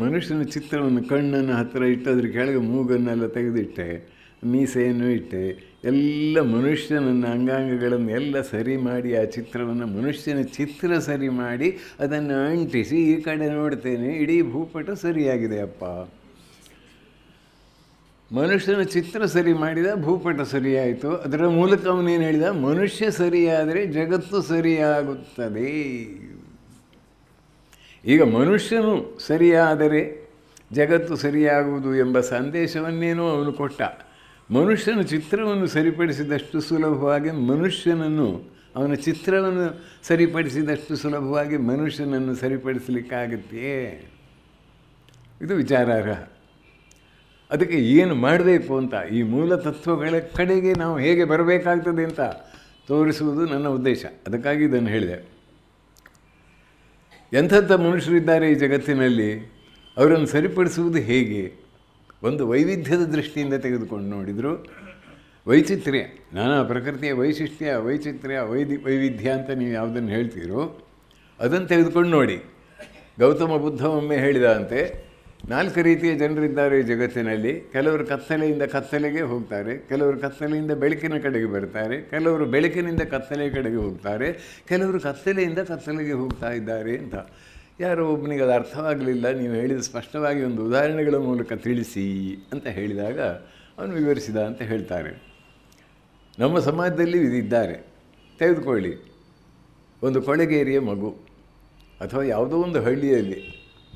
Speaker 2: ಮನುಷ್ಯನ ಚಿತ್ರವನ್ನು ಕಣ್ಣನ್ನು ಹತ್ತಿರ ಇಟ್ಟು ಅದ್ರ ಕೆಳಗೆ ಮೂಗನ್ನೆಲ್ಲ ತೆಗೆದಿಟ್ಟೆ. ಮೀಸೆಯನ್ನು ಇಟ್ಟೆ, ಎಲ್ಲ ಮನುಷ್ಯನನ್ನು ಅಂಗಾಂಗಗಳನ್ನು ಎಲ್ಲ ಸರಿ ಮಾಡಿ ಆ ಚಿತ್ರವನ್ನು ಮನುಷ್ಯನ ಚಿತ್ರ ಸರಿ ಮಾಡಿ ಅದನ್ನು ಅಂಟಿಸಿ ಈ ಕಡೆ ನೋಡ್ತೇನೆ, ಇಡೀ ಭೂಪಟ ಸರಿಯಾಗಿದೆ ಅಪ್ಪ. ಮನುಷ್ಯನ ಚಿತ್ರ ಸರಿ ಮಾಡಿದ, ಭೂಪಟ ಸರಿಯಾಯಿತು. ಅದರ ಮೂಲಕ ಅವನೇನು ಹೇಳಿದ, ಮನುಷ್ಯ ಸರಿಯಾದರೆ ಜಗತ್ತು ಸರಿಯಾಗುತ್ತದೆ. ಈಗ ಮನುಷ್ಯನು ಸರಿಯಾದರೆ ಜಗತ್ತು ಸರಿಯಾಗುವುದು ಎಂಬ ಸಂದೇಶವನ್ನೇನೋ ಅವನು ಕೊಟ್ಟ. ಮನುಷ್ಯನ ಚಿತ್ರವನ್ನು ಸರಿಪಡಿಸಿದಷ್ಟು ಸುಲಭವಾಗಿ ಮನುಷ್ಯನನ್ನು, ಅವನ ಚಿತ್ರವನ್ನು ಸರಿಪಡಿಸಿದಷ್ಟು ಸುಲಭವಾಗಿ ಮನುಷ್ಯನನ್ನು ಸರಿಪಡಿಸಲಿಕ್ಕಾಗತ್ತೆಯೇ? ಇದು ವಿಚಾರಾರ್ಹ. ಅದಕ್ಕೆ ಏನು ಮಾಡಬೇಕು ಅಂತ, ಈ ಮೂಲ ತತ್ವಗಳ ಕಡೆಗೆ ನಾವು ಹೇಗೆ ಬರಬೇಕಾಗ್ತದೆ ಅಂತ ತೋರಿಸುವುದು ನನ್ನ ಉದ್ದೇಶ. ಅದಕ್ಕಾಗಿ ಇದನ್ನು ಹೇಳಿದೆ. ಎಂಥೆಂಥ ಮನುಷ್ಯರಿದ್ದಾರೆ ಈ ಜಗತ್ತಿನಲ್ಲಿ, ಅವರನ್ನು ಸರಿಪಡಿಸುವುದು ಹೇಗೆ? ಒಂದು ವೈವಿಧ್ಯದ ದೃಷ್ಟಿಯಿಂದ ತೆಗೆದುಕೊಂಡು ನೋಡಿದರು. ವೈಚಿತ್ರ್ಯ, ನಾನಾ ಪ್ರಕೃತಿಯ ವೈಶಿಷ್ಟ್ಯ, ವೈಚಿತ್ರ್ಯ, ವೈವಿಧ್ಯ ಅಂತ ನೀವು ಯಾವುದನ್ನು ಹೇಳ್ತೀರೋ ಅದನ್ನು ತೆಗೆದುಕೊಂಡು ನೋಡಿ. ಗೌತಮ ಬುದ್ಧ ಒಮ್ಮೆ ಹೇಳಿದಂತೆ, 4 ರೀತಿಯ ಜನರಿದ್ದಾರೆ ಈ ಜಗತ್ತಿನಲ್ಲಿ. ಕೆಲವರು ಕತ್ತಲೆಯಿಂದ ಕತ್ತಲೆಗೆ ಹೋಗ್ತಾರೆ, ಕೆಲವರು ಕತ್ತಲೆಯಿಂದ ಬೆಳಕಿನ ಕಡೆಗೆ ಬರ್ತಾರೆ, ಕೆಲವರು ಬೆಳಕಿನಿಂದ ಕತ್ತಲೆಯ ಕಡೆಗೆ ಹೋಗ್ತಾರೆ, ಕೆಲವರು ಕತ್ತಲೆಯಿಂದ ಕತ್ತಲೆಗೆ ಹೋಗ್ತಾ ಇದ್ದಾರೆ ಅಂತ. ಯಾರೋ ಒಬ್ಬನಿಗೆ ಅದು ಅರ್ಥವಾಗಲಿಲ್ಲ, ನೀವು ಹೇಳಿದ ಸ್ಪಷ್ಟವಾಗಿ ಒಂದು ಉದಾಹರಣೆಗಳ ಮೂಲಕ ತಿಳಿಸಿ ಅಂತ ಹೇಳಿದಾಗ ಅವನು ವಿವರಿಸಿದ ಅಂತ ಹೇಳ್ತಾರೆ. ನಮ್ಮ ಸಮಾಜದಲ್ಲಿ ಇದಿದ್ದಾರೆ. ತೆಗೆದುಕೊಳ್ಳಿ, ಒಂದು ಕೊಳೆಗೇರಿಯ ಮಗು ಅಥವಾ ಯಾವುದೋ ಒಂದು ಹಳ್ಳಿಯಲ್ಲಿ,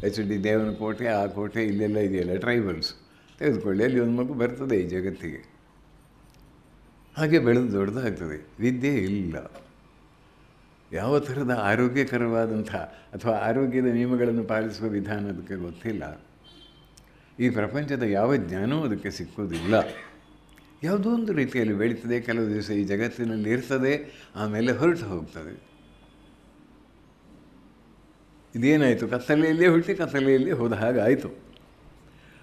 Speaker 2: HD ದೇವನಕೋಟೆ, ಆ ಕೋಟೆ ಇಲ್ಲೆಲ್ಲ ಇದೆಯಲ್ಲ, ಟ್ರೈಬಲ್ಸ್ ತೆಗೆದುಕೊಳ್ಳಿ, ಅಲ್ಲಿ ಒಂದು ಮಗು ಬರ್ತದೆ ಈ ಜಗತ್ತಿಗೆ. ಹಾಗೆ ಬೆಳೆದು ದೊಡ್ಡದಾಗ್ತದೆ. ವಿದ್ಯೆ ಇಲ್ಲ, ಯಾವ ಥರದ ಆರೋಗ್ಯಕರವಾದಂಥ ಅಥವಾ ಆರೋಗ್ಯದ ನಿಯಮಗಳನ್ನು ಪಾಲಿಸುವ ವಿಧಾನ ಅದಕ್ಕೆ ಗೊತ್ತಿಲ್ಲ. ಈ ಪ್ರಪಂಚದ ಯಾವ ಜ್ಞಾನವೂ ಅದಕ್ಕೆ ಸಿಕ್ಕುವುದಿಲ್ಲ. ಯಾವುದೋ ಒಂದು ರೀತಿಯಲ್ಲಿ ಬೆಳೀತದೆ, ಕೆಲವು ದಿವಸ ಈ ಜಗತ್ತಿನಲ್ಲಿ ಇರ್ತದೆ, ಆಮೇಲೆ ಹೊರಟು ಹೋಗ್ತದೆ. ಇದೇನಾಯಿತು? ಕತ್ತಲೆಯಲ್ಲೇ ಹುಟ್ಟಿ ಕತ್ತಲೆಯಲ್ಲೇ ಹೋದ ಹಾಗಾಯಿತು.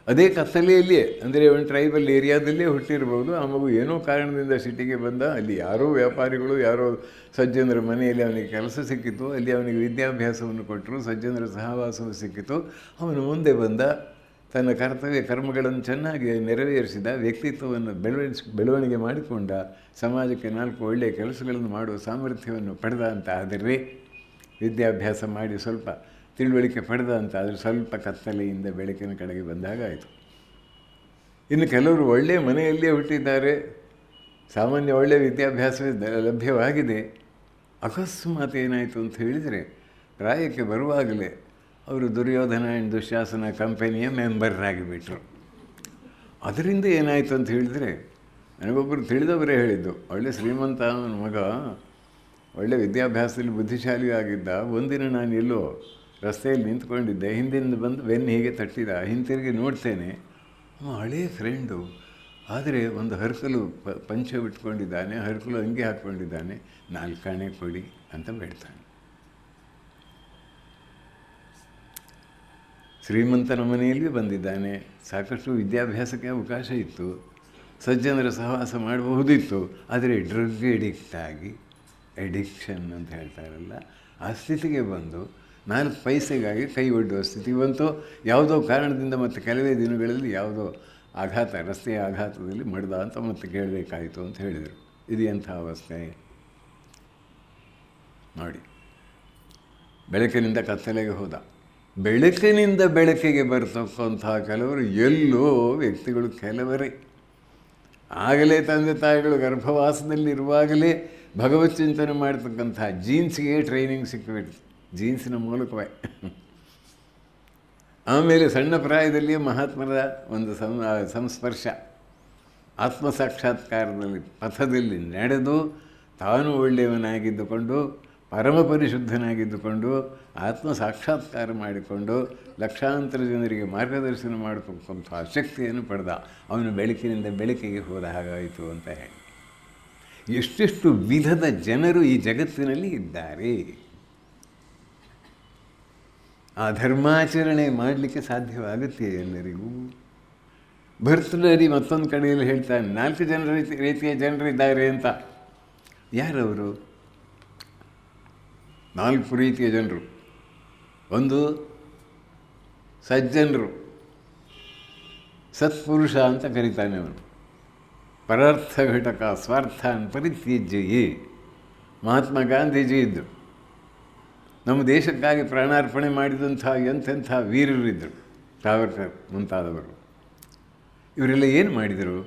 Speaker 2: ಅದೇ ಕತ್ತಲೆಯಲ್ಲಿಯೇ, ಅಂದರೆ ಒಂದು ಟ್ರೈಬಲ್ ಏರಿಯಾದಲ್ಲೇ ಹುಟ್ಟಿರ್ಬೋದು. ಆ ಮಗು ಏನೋ ಕಾರಣದಿಂದ ಸಿಟಿಗೆ ಬಂದ, ಅಲ್ಲಿ ಯಾರೋ ವ್ಯಾಪಾರಿಗಳು, ಯಾರೋ ಸಜ್ಜನರ ಮನೆಯಲ್ಲಿ ಅವನಿಗೆ ಕೆಲಸ ಸಿಕ್ಕಿತು, ಅಲ್ಲಿ ಅವನಿಗೆ ವಿದ್ಯಾಭ್ಯಾಸವನ್ನು ಕೊಟ್ಟರು, ಸಜ್ಜನರ ಸಹವಾಸವು ಸಿಕ್ಕಿತು. ಅವನು ಮುಂದೆ ಬಂದ, ತನ್ನ ಕರ್ತವ್ಯ ಕರ್ಮಗಳನ್ನು ಚೆನ್ನಾಗಿ ನೆರವೇರಿಸಿದ, ವ್ಯಕ್ತಿತ್ವವನ್ನು ಬೆಳವಣಿಗೆ ಮಾಡಿಕೊಂಡ, ಸಮಾಜಕ್ಕೆ 4 ಒಳ್ಳೆಯ ಕೆಲಸಗಳನ್ನು ಮಾಡುವ ಸಾಮರ್ಥ್ಯವನ್ನು ಪಡೆದ ಅಂತ ಆದರೆ, ವಿದ್ಯಾಭ್ಯಾಸ ಮಾಡಿ ಸ್ವಲ್ಪ ತಿಳುವಳಿಕೆ ಪಡೆದ ಅಂತ ಆದರೆ ಸ್ವಲ್ಪ ಕತ್ತಲೆಯಿಂದ ಬೆಳಕಿನ ಕಡೆಗೆ ಬಂದಾಗ ಆಯಿತು. ಇನ್ನು ಕೆಲವರು ಒಳ್ಳೆಯ ಮನೆಯಲ್ಲೇ ಹುಟ್ಟಿದ್ದಾರೆ, ಸಾಮಾನ್ಯ ಒಳ್ಳೆಯ ವಿದ್ಯಾಭ್ಯಾಸ ಲಭ್ಯವಾಗಿದೆ. ಅಕಸ್ಮಾತ್ ಏನಾಯಿತು ಅಂತ ಹೇಳಿದರೆ, ಪ್ರಾಯಕ್ಕೆ ಬರುವಾಗಲೇ ಅವರು ದುರ್ಯೋಧನ ಆ್ಯಂಡ್ ದುಶ್ಯಾಸನ ಕಂಪನಿಯ ಮೆಂಬರ್ರಾಗಿಬಿಟ್ರು. ಅದರಿಂದ ಏನಾಯಿತು ಅಂತ ಹೇಳಿದರೆ, ನನಗೊಬ್ಬರು ತಿಳಿದವರೇ ಹೇಳಿದ್ದು, ಒಳ್ಳೆ ಶ್ರೀಮಂತ ಅವನ ಮಗ, ಒಳ್ಳೆ ವಿದ್ಯಾಭ್ಯಾಸದಲ್ಲಿ ಬುದ್ಧಿಶಾಲಿಯೂ ಆಗಿದ್ದ. ಒಂದಿನ ನಾನು ಎಲ್ಲೋ ರಸ್ತೆಯಲ್ಲಿ ನಿಂತ್ಕೊಂಡಿದ್ದೆ, ಹಿಂದಿನಿಂದ ಬಂದು ಬೆನ್ನು ಹೀಗೆ ತಟ್ಟಿದ. ಹಿಂತಿರುಗಿ ನೋಡ್ತೇನೆ, ಹಳೆಯ ಫ್ರೆಂಡು, ಆದರೆ ಒಂದು ಹರ್ಕಲು ಪಂಚೆ ಬಿಟ್ಕೊಂಡಿದ್ದಾನೆ, ಹರ್ಕಲು ಅಂಗಿ ಹಾಕ್ಕೊಂಡಿದ್ದಾನೆ, 4 ಆಣೆ ಕೊಡಿ ಅಂತ ಬೇಡ್ತಾನೆ. ಶ್ರೀಮಂತನ ಮನೆಯಲ್ಲಿ ಬಂದಿದ್ದಾನೆ, ಸಾಕಷ್ಟು ವಿದ್ಯಾಭ್ಯಾಸಕ್ಕೆ ಅವಕಾಶ ಇತ್ತು, ಸಜ್ಜನರ ಸಹವಾಸ ಮಾಡಬಹುದಿತ್ತು. ಆದರೆ ಡ್ರಗ್ ಎಡಿಕ್ಷನ್ ಅಂತ ಹೇಳ್ತಾರಲ್ಲ, ಆ ಸ್ಥಿತಿಗೆ ಬಂದು 4 ಪೈಸೆಗಾಗಿ ಕೈ ಒಡ್ಡುವ ಸ್ಥಿತಿ ಬಂತು. ಯಾವುದೋ ಕಾರಣದಿಂದ ಮತ್ತು ಕೆಲವೇ ದಿನಗಳಲ್ಲಿ ಯಾವುದೋ ಆಘಾತ, ರಸ್ತೆಯ ಆಘಾತದಲ್ಲಿ ಮಡ್ದ ಅಂತ ಮತ್ತೆ ಕೇಳಬೇಕಾಯಿತು ಅಂತ ಹೇಳಿದರು. ಇದು ಎಂಥ ಅವಸ್ಥೆ ನೋಡಿ. ಬೆಳಕಿನಿಂದ ಕತ್ತಲೆಗೆ ಹೋದ, ಬೆಳಕಿನಿಂದ ಬೆಳಕಿಗೆ ಬರ್ತಕ್ಕಂಥ ಕೆಲವರು ಎಲ್ಲೋ ವ್ಯಕ್ತಿಗಳು ಕೆಲವರೇ. ಆಗಲೇ ತಂದೆ ತಾಯಿಗಳು ಗರ್ಭವಾಸದಲ್ಲಿರುವಾಗಲೇ ಭಗವತ್ ಚಿಂತನೆ ಮಾಡ್ತಕ್ಕಂಥ ಜೀನ್ಸ್ಗೆ ಟ್ರೈನಿಂಗ್ ಸಿಕ್ಕಿಬಿಡ್ತು, ಜೀನ್ಸಿನ ಮೂಲಕವೇ. ಆಮೇಲೆ ಸಣ್ಣ ಪ್ರಾಯದಲ್ಲಿಯೇ ಮಹಾತ್ಮರ ಒಂದು ಸಂಸ್ಪರ್ಶ, ಆತ್ಮಸಾಕ್ಷಾತ್ಕಾರದಲ್ಲಿ ಪಥದಲ್ಲಿ ನಡೆದು ತಾನು ಒಳ್ಳೆಯವನಾಗಿದ್ದುಕೊಂಡು, ಪರಮ ಪರಿಶುದ್ಧನಾಗಿದ್ದುಕೊಂಡು, ಆತ್ಮ ಸಾಕ್ಷಾತ್ಕಾರ ಮಾಡಿಕೊಂಡು ಲಕ್ಷಾಂತರ ಜನರಿಗೆ ಮಾರ್ಗದರ್ಶನ ಮಾಡತಕ್ಕಂಥ ಶಕ್ತಿಯನ್ನು ಪಡೆದ. ಅವನು ಬೆಳಕಿನಿಂದ ಬೆಳಕಿಗೆ ಹೋದ ಹಾಗಾಯಿತು ಅಂತ ಹೇಳಿ. ಎಷ್ಟೆಷ್ಟು ವಿಧದ ಜನರು ಈ ಜಗತ್ತಿನಲ್ಲಿ ಇದ್ದಾರೆ. ಆ ಧರ್ಮಾಚರಣೆ ಮಾಡಲಿಕ್ಕೆ ಸಾಧ್ಯವಾಗುತ್ತೆ ಎಲ್ಲರಿಗೂ. ಭರ್ತೃಹರಿ ಮತ್ತೊಂದು ಕಡೆಯಲ್ಲಿ ಹೇಳ್ತಾನೆ, 4 ರೀತಿಯ ಜನರಿದ್ದಾರೆ ಅಂತ. ಯಾರವರು? 4 ರೀತಿಯ ಜನರು. ಒಂದು ಸಜ್ಜನರು, ಸತ್ಪುರುಷ ಅಂತ ಕರೀತಾನೆ ಅವನು. ಪರಾರ್ಥ ಘಟಕ ಸ್ವಾರ್ಥಾನ್ ಪರಿತ್ಯಜ್ಯಯೇ. ಮಹಾತ್ಮ ಗಾಂಧೀಜಿ ಇದ್ದರು. ನಮ್ಮ ದೇಶಕ್ಕಾಗಿ ಪ್ರಾಣಾರ್ಪಣೆ ಮಾಡಿದಂಥ ಎಂತೆಂಥ ವೀರರಿದ್ದರು, ಸಾವರ್ಕರ್ ಮುಂತಾದವರು. ಇವರೆಲ್ಲ ಏನು ಮಾಡಿದರು?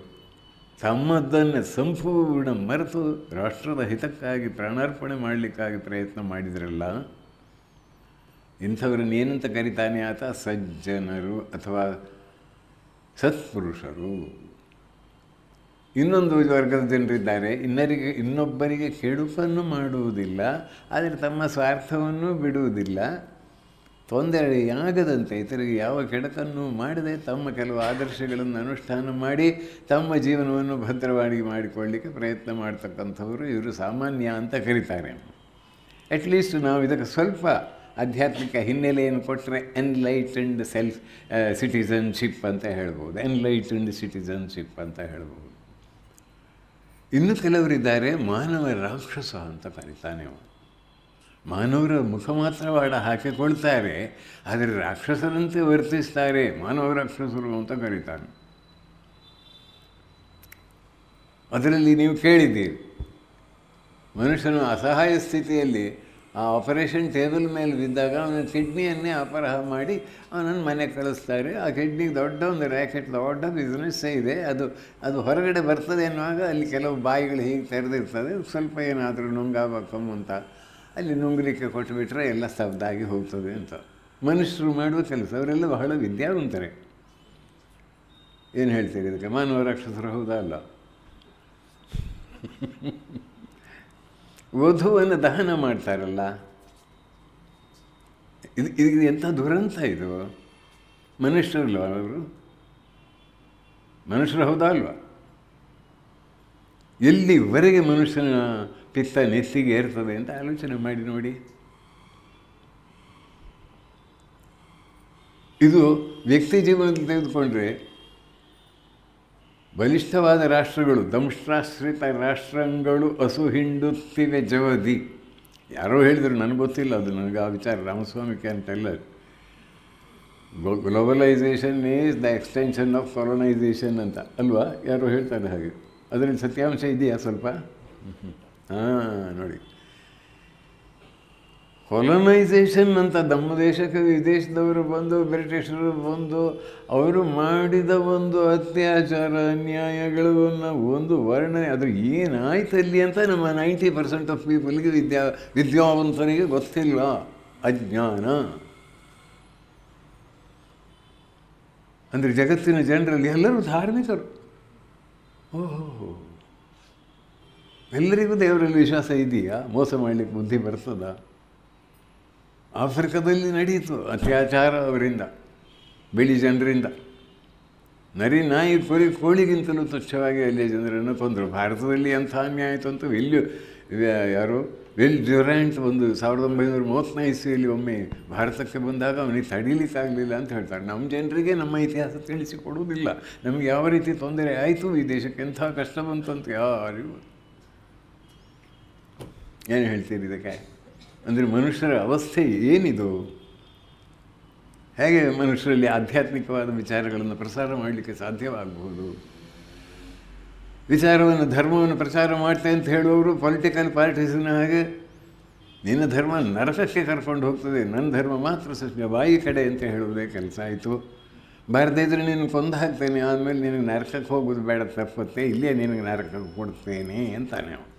Speaker 2: ತಮ್ಮದನ್ನು ಸಂಪೂರ್ಣ ಮರೆತು ರಾಷ್ಟ್ರದ ಹಿತಕ್ಕಾಗಿ ಪ್ರಾಣಾರ್ಪಣೆ ಮಾಡಲಿಕ್ಕಾಗಿ ಪ್ರಯತ್ನ ಮಾಡಿದ್ರಲ್ಲ, ಇಂಥವ್ರನ್ನ ಏನಂತ ಕರಿತಾನೆ ಆತ? ಸಜ್ಜನರು ಅಥವಾ ಸತ್ಪುರುಷರು. ಇನ್ನೊಂದು ವರ್ಗದ ಜನರಿದ್ದಾರೆ, ಇನ್ನೊಬ್ಬರಿಗೆ ಕೆಡುಕನ್ನು ಮಾಡುವುದಿಲ್ಲ, ಆದರೆ ತಮ್ಮ ಸ್ವಾರ್ಥವನ್ನು ಬಿಡುವುದಿಲ್ಲ. ತೊಂದರೆಯಾಗದಂತೆ ಇತರಿಗೆ ಯಾವ ಕೆಡಕನ್ನು ಮಾಡದೆ ತಮ್ಮ ಕೆಲವು ಆದರ್ಶಗಳನ್ನು ಅನುಷ್ಠಾನ ಮಾಡಿ ತಮ್ಮ ಜೀವನವನ್ನು ಭದ್ರವಾಗಿ ಮಾಡಿಕೊಳ್ಳಲಿಕ್ಕೆ ಪ್ರಯತ್ನ ಮಾಡ್ತಕ್ಕಂಥವರು ಇವರು ಸಾಮಾನ್ಯ ಅಂತ ಕರೀತಾರೆ. ಅಟ್ಲೀಸ್ಟ್ ನಾವು ಇದಕ್ಕೆ ಸ್ವಲ್ಪ ಆಧ್ಯಾತ್ಮಿಕ ಹಿನ್ನೆಲೆಯನ್ನು ಕೊಟ್ಟರೆ ಎನ್ಲೈಟೆಂಡ್ ಸಿಟಿಸನ್ಶಿಪ್ ಅಂತ ಹೇಳ್ಬೋದು, ಎನ್ಲೈಟೆಂಡ್ ಸಿಟಿಸನ್ಶಿಪ್ ಅಂತ ಹೇಳ್ಬೋದು. ಇನ್ನು ಕೆಲವರಿದ್ದಾರೆ, ಮಾನವ ರಾಕ್ಷಸ ಅಂತ ಕರೀತಾನೆ ಅವನು. ಮಾನವರ ಮುಖ ಮಾತ್ರ ವಾಡ ಹಾಕಿಕೊಳ್ತಾರೆ, ಆದರೆ ರಾಕ್ಷಸರಂತೆ ವರ್ತಿಸ್ತಾರೆ, ಮಾನವ ರಾಕ್ಷಸರು ಅಂತ ಕರೀತಾನೆ. ಅದರಲ್ಲಿ ನೀವು ಕೇಳಿದ್ದೀರಿ, ಮನುಷ್ಯನು ಅಸಹಾಯ ಸ್ಥಿತಿಯಲ್ಲಿ ಆ ಆಪರೇಷನ್ ಟೇಬಲ್ ಮೇಲೆ ಬಿದ್ದಾಗ ಅವನ ಕಿಡ್ನಿಯನ್ನೇ ಅಪರಹ ಮಾಡಿ ಅವನನ್ನು ಮನೆಗೆ ಕಳಿಸ್ತಾರೆ. ಆ ಕಿಡ್ನಿಗೆ ದೊಡ್ಡ ಒಂದು ರ್ಯಾಕೆಟ್, ದೊಡ್ಡ ಬಿಸ್ನೆಸ್ಸೇ ಇದೆ. ಅದು ಹೊರಗಡೆ ಬರ್ತದೆ ಅನ್ನುವಾಗ ಅಲ್ಲಿ ಕೆಲವು ಬಾಯಿಗಳು ಹೀಗೆ ತೆರೆದಿರ್ತದೆ, ಸ್ವಲ್ಪ ಏನಾದರೂ ನುಂಗಾಗಬೇಕು ಅಂತ ಅಲ್ಲಿ ನುಂಗಲಿಕ್ಕೆ ಕೊಟ್ಟುಬಿಟ್ರೆ ಎಲ್ಲ ಸ್ತಬ್ಧಾಗಿ ಹೋಗ್ತದೆ ಅಂತ. ಮನುಷ್ಯರು ಮಾಡುವ ಕೆಲಸ. ಅವರೆಲ್ಲ ಬಹಳ ವಿದ್ಯಾವಂತರೇ. ಏನು ಹೇಳ್ತೀರಿ ಇದಕ್ಕೆ? ಮಾನವ ರಾಕ್ಷಸರು ಹೌದಾ ಅಲ್ಲ? ವಧುವನ್ನು ದಹನ ಮಾಡ್ತಾರಲ್ಲ, ಇದು ಎಂಥ ದುರಂತ ಇದು. ಮನುಷ್ಯರಲ್ವ ಅವರು? ಮನುಷ್ಯರು ಹೌದಾ ಅಲ್ವಾ? ಎಲ್ಲಿವರೆಗೆ ಮನುಷ್ಯನ ಪಿತ್ತ ನೆತ್ತಿಗೆ ಏರ್ತದೆ ಅಂತ ಆಲೋಚನೆ ಮಾಡಿ ನೋಡಿ. ಇದು ವ್ಯಕ್ತಿ ಜೀವನದಲ್ಲಿ ತೆಗೆದುಕೊಂಡ್ರೆ ಬಲಿಷ್ಠವಾದ ರಾಷ್ಟ್ರಗಳು, ದಂಷ್ಟ್ರಾಶ್ರಿತ ರಾಷ್ಟ್ರಗಳು ಅಸುಹಿಂಡುತ್ತಿವೆ ಜವದಿ. ಯಾರೋ ಹೇಳಿದರು, ನನಗೆ ಗೊತ್ತಿಲ್ಲ ಅದು, ನನಗೆ ಆ ವಿಚಾರ ರಾಮಸ್ವಾಮಿ ಅಂತೆಲ್ಲ. Globalisation is the extension of colonisation ಅಂತ ಅಲ್ವಾ, ಯಾರೋ ಹೇಳ್ತಾರೆ ಹಾಗೆ. ಅದರಲ್ಲಿ ಸತ್ಯಾಂಶ ಇದೆಯಾ ಸ್ವಲ್ಪ? ನೋಡಿ, ಕಾಲೋನೈಸೇಷನ್ ಅಂತ ನಮ್ಮ ದೇಶಕ್ಕೆ ವಿದೇಶದವರು ಬಂದು, ಬ್ರಿಟಿಷರು ಬಂದು, ಅವರು ಮಾಡಿದ ಒಂದು ಅತ್ಯಾಚಾರ ಅನ್ಯಾಯಗಳನ್ನು ಒಂದು ವರ್ಣನೆ, ಅದು ಏನಾಯ್ತಲ್ಲಿ ಅಂತ ನಮ್ಮ 90% ಆಫ್ ಪೀಪಲ್ಗೆ ವಿದ್ಯಾವಂತರಿಗೆ ಗೊತ್ತಿಲ್ಲ, ಅಜ್ಞಾನ. ಅಂದರೆ ಜಗತ್ತಿನ ಜನರಲ್ಲಿ ಎಲ್ಲರೂ ಧಾರ್ಮಿಕರು. ಓಹೋ, ಎಲ್ಲರಿಗೂ ದೇವರಲ್ಲಿ ವಿಶ್ವಾಸ ಇದೆಯಾ? ಮೋಸ ಮಾಡಲಿಕ್ಕೆ ಬುದ್ಧಿ ಬರ್ತದ? ಆಫ್ರಿಕಾದಲ್ಲಿ ನಡೀತು ಅತ್ಯಾಚಾರ ಅವರಿಂದ, ಬಿಳಿ ಜನರಿಂದ. ನರಿ, ನಾಯಿ, ಕುರಿ, ಕೋಳಿಗಿಂತಲೂ ತುಚ್ಛವಾಗಿ ಅಲ್ಲಿಯ ಜನರನ್ನು ಕೊಂದರು. ಭಾರತದಲ್ಲಿ ಅಂಥ ಅನ್ಯಾಯ ಆಯಿತು ಅಂತ ಯಾರು ವಿಲ್ ಡ್ಯುರಾಂಟ್ ಒಂದು 1935 ಇಸ್ವಿಯಲ್ಲಿ ಒಮ್ಮೆ ಭಾರತಕ್ಕೆ ಬಂದಾಗ ಅವನಿಗೆ ತಡೀಲಿಕ್ಕಾಗಲಿಲ್ಲ ಅಂತ ಹೇಳ್ತಾರೆ. ನಮ್ಮ ಜನರಿಗೆ ನಮ್ಮ ಇತಿಹಾಸ ತಿಳಿಸಿಕೊಡುವುದಿಲ್ಲ, ನಮಗೆ ಯಾವ ರೀತಿ ತೊಂದರೆ ಆಯಿತು, ಈ ದೇಶಕ್ಕೆ ಎಂಥ ಕಷ್ಟ ಬಂತು ಅಂತ ಯಾರಿಗೂ. ಏನು ಹೇಳ್ತೀರಿ ಇದಕ್ಕೆ? ಅಂದರೆ ಮನುಷ್ಯರ ಅವಸ್ಥೆ ಏನಿದು? ಹೇಗೆ ಮನುಷ್ಯರಲ್ಲಿ ಆಧ್ಯಾತ್ಮಿಕವಾದ ವಿಚಾರಗಳನ್ನು ಪ್ರಸಾರ ಮಾಡಲಿಕ್ಕೆ ಸಾಧ್ಯವಾಗಬಹುದು? ವಿಚಾರವನ್ನು, ಧರ್ಮವನ್ನು ಪ್ರಚಾರ ಮಾಡ್ತೆ ಅಂತ ಹೇಳುವವರು ಪೊಲಿಟಿಕಲ್ ಪಾರ್ಟೀಸಿನ ಹಾಗೆ, ನಿನ್ನ ಧರ್ಮ ನರಕಕ್ಕೆ ಕರ್ಕೊಂಡು ಹೋಗ್ತದೆ, ನನ್ನ ಧರ್ಮ ಮಾತ್ರ ಸತ್ಯ, ಬಾಯಿ ಕಡೆ ಅಂತ ಹೇಳುವುದೇ ಕೆಲಸ ಆಯಿತು. ಬಾರದೇ ಇದ್ದರೆ ನಿನಗೆ ಕೊಂದು ಹಾಕ್ತೇನೆ, ಆದಮೇಲೆ ನಿನಗೆ ನರಕಕ್ಕೆ ಹೋಗೋದು ಬೇಡ, ತಪ್ಪತ್ತೆ, ಇಲ್ಲೇ ನಿನಗೆ ನರಕಕ್ಕೆ ಕೊಡ್ತೇನೆ ಅಂತಾನೆ ಅವನು.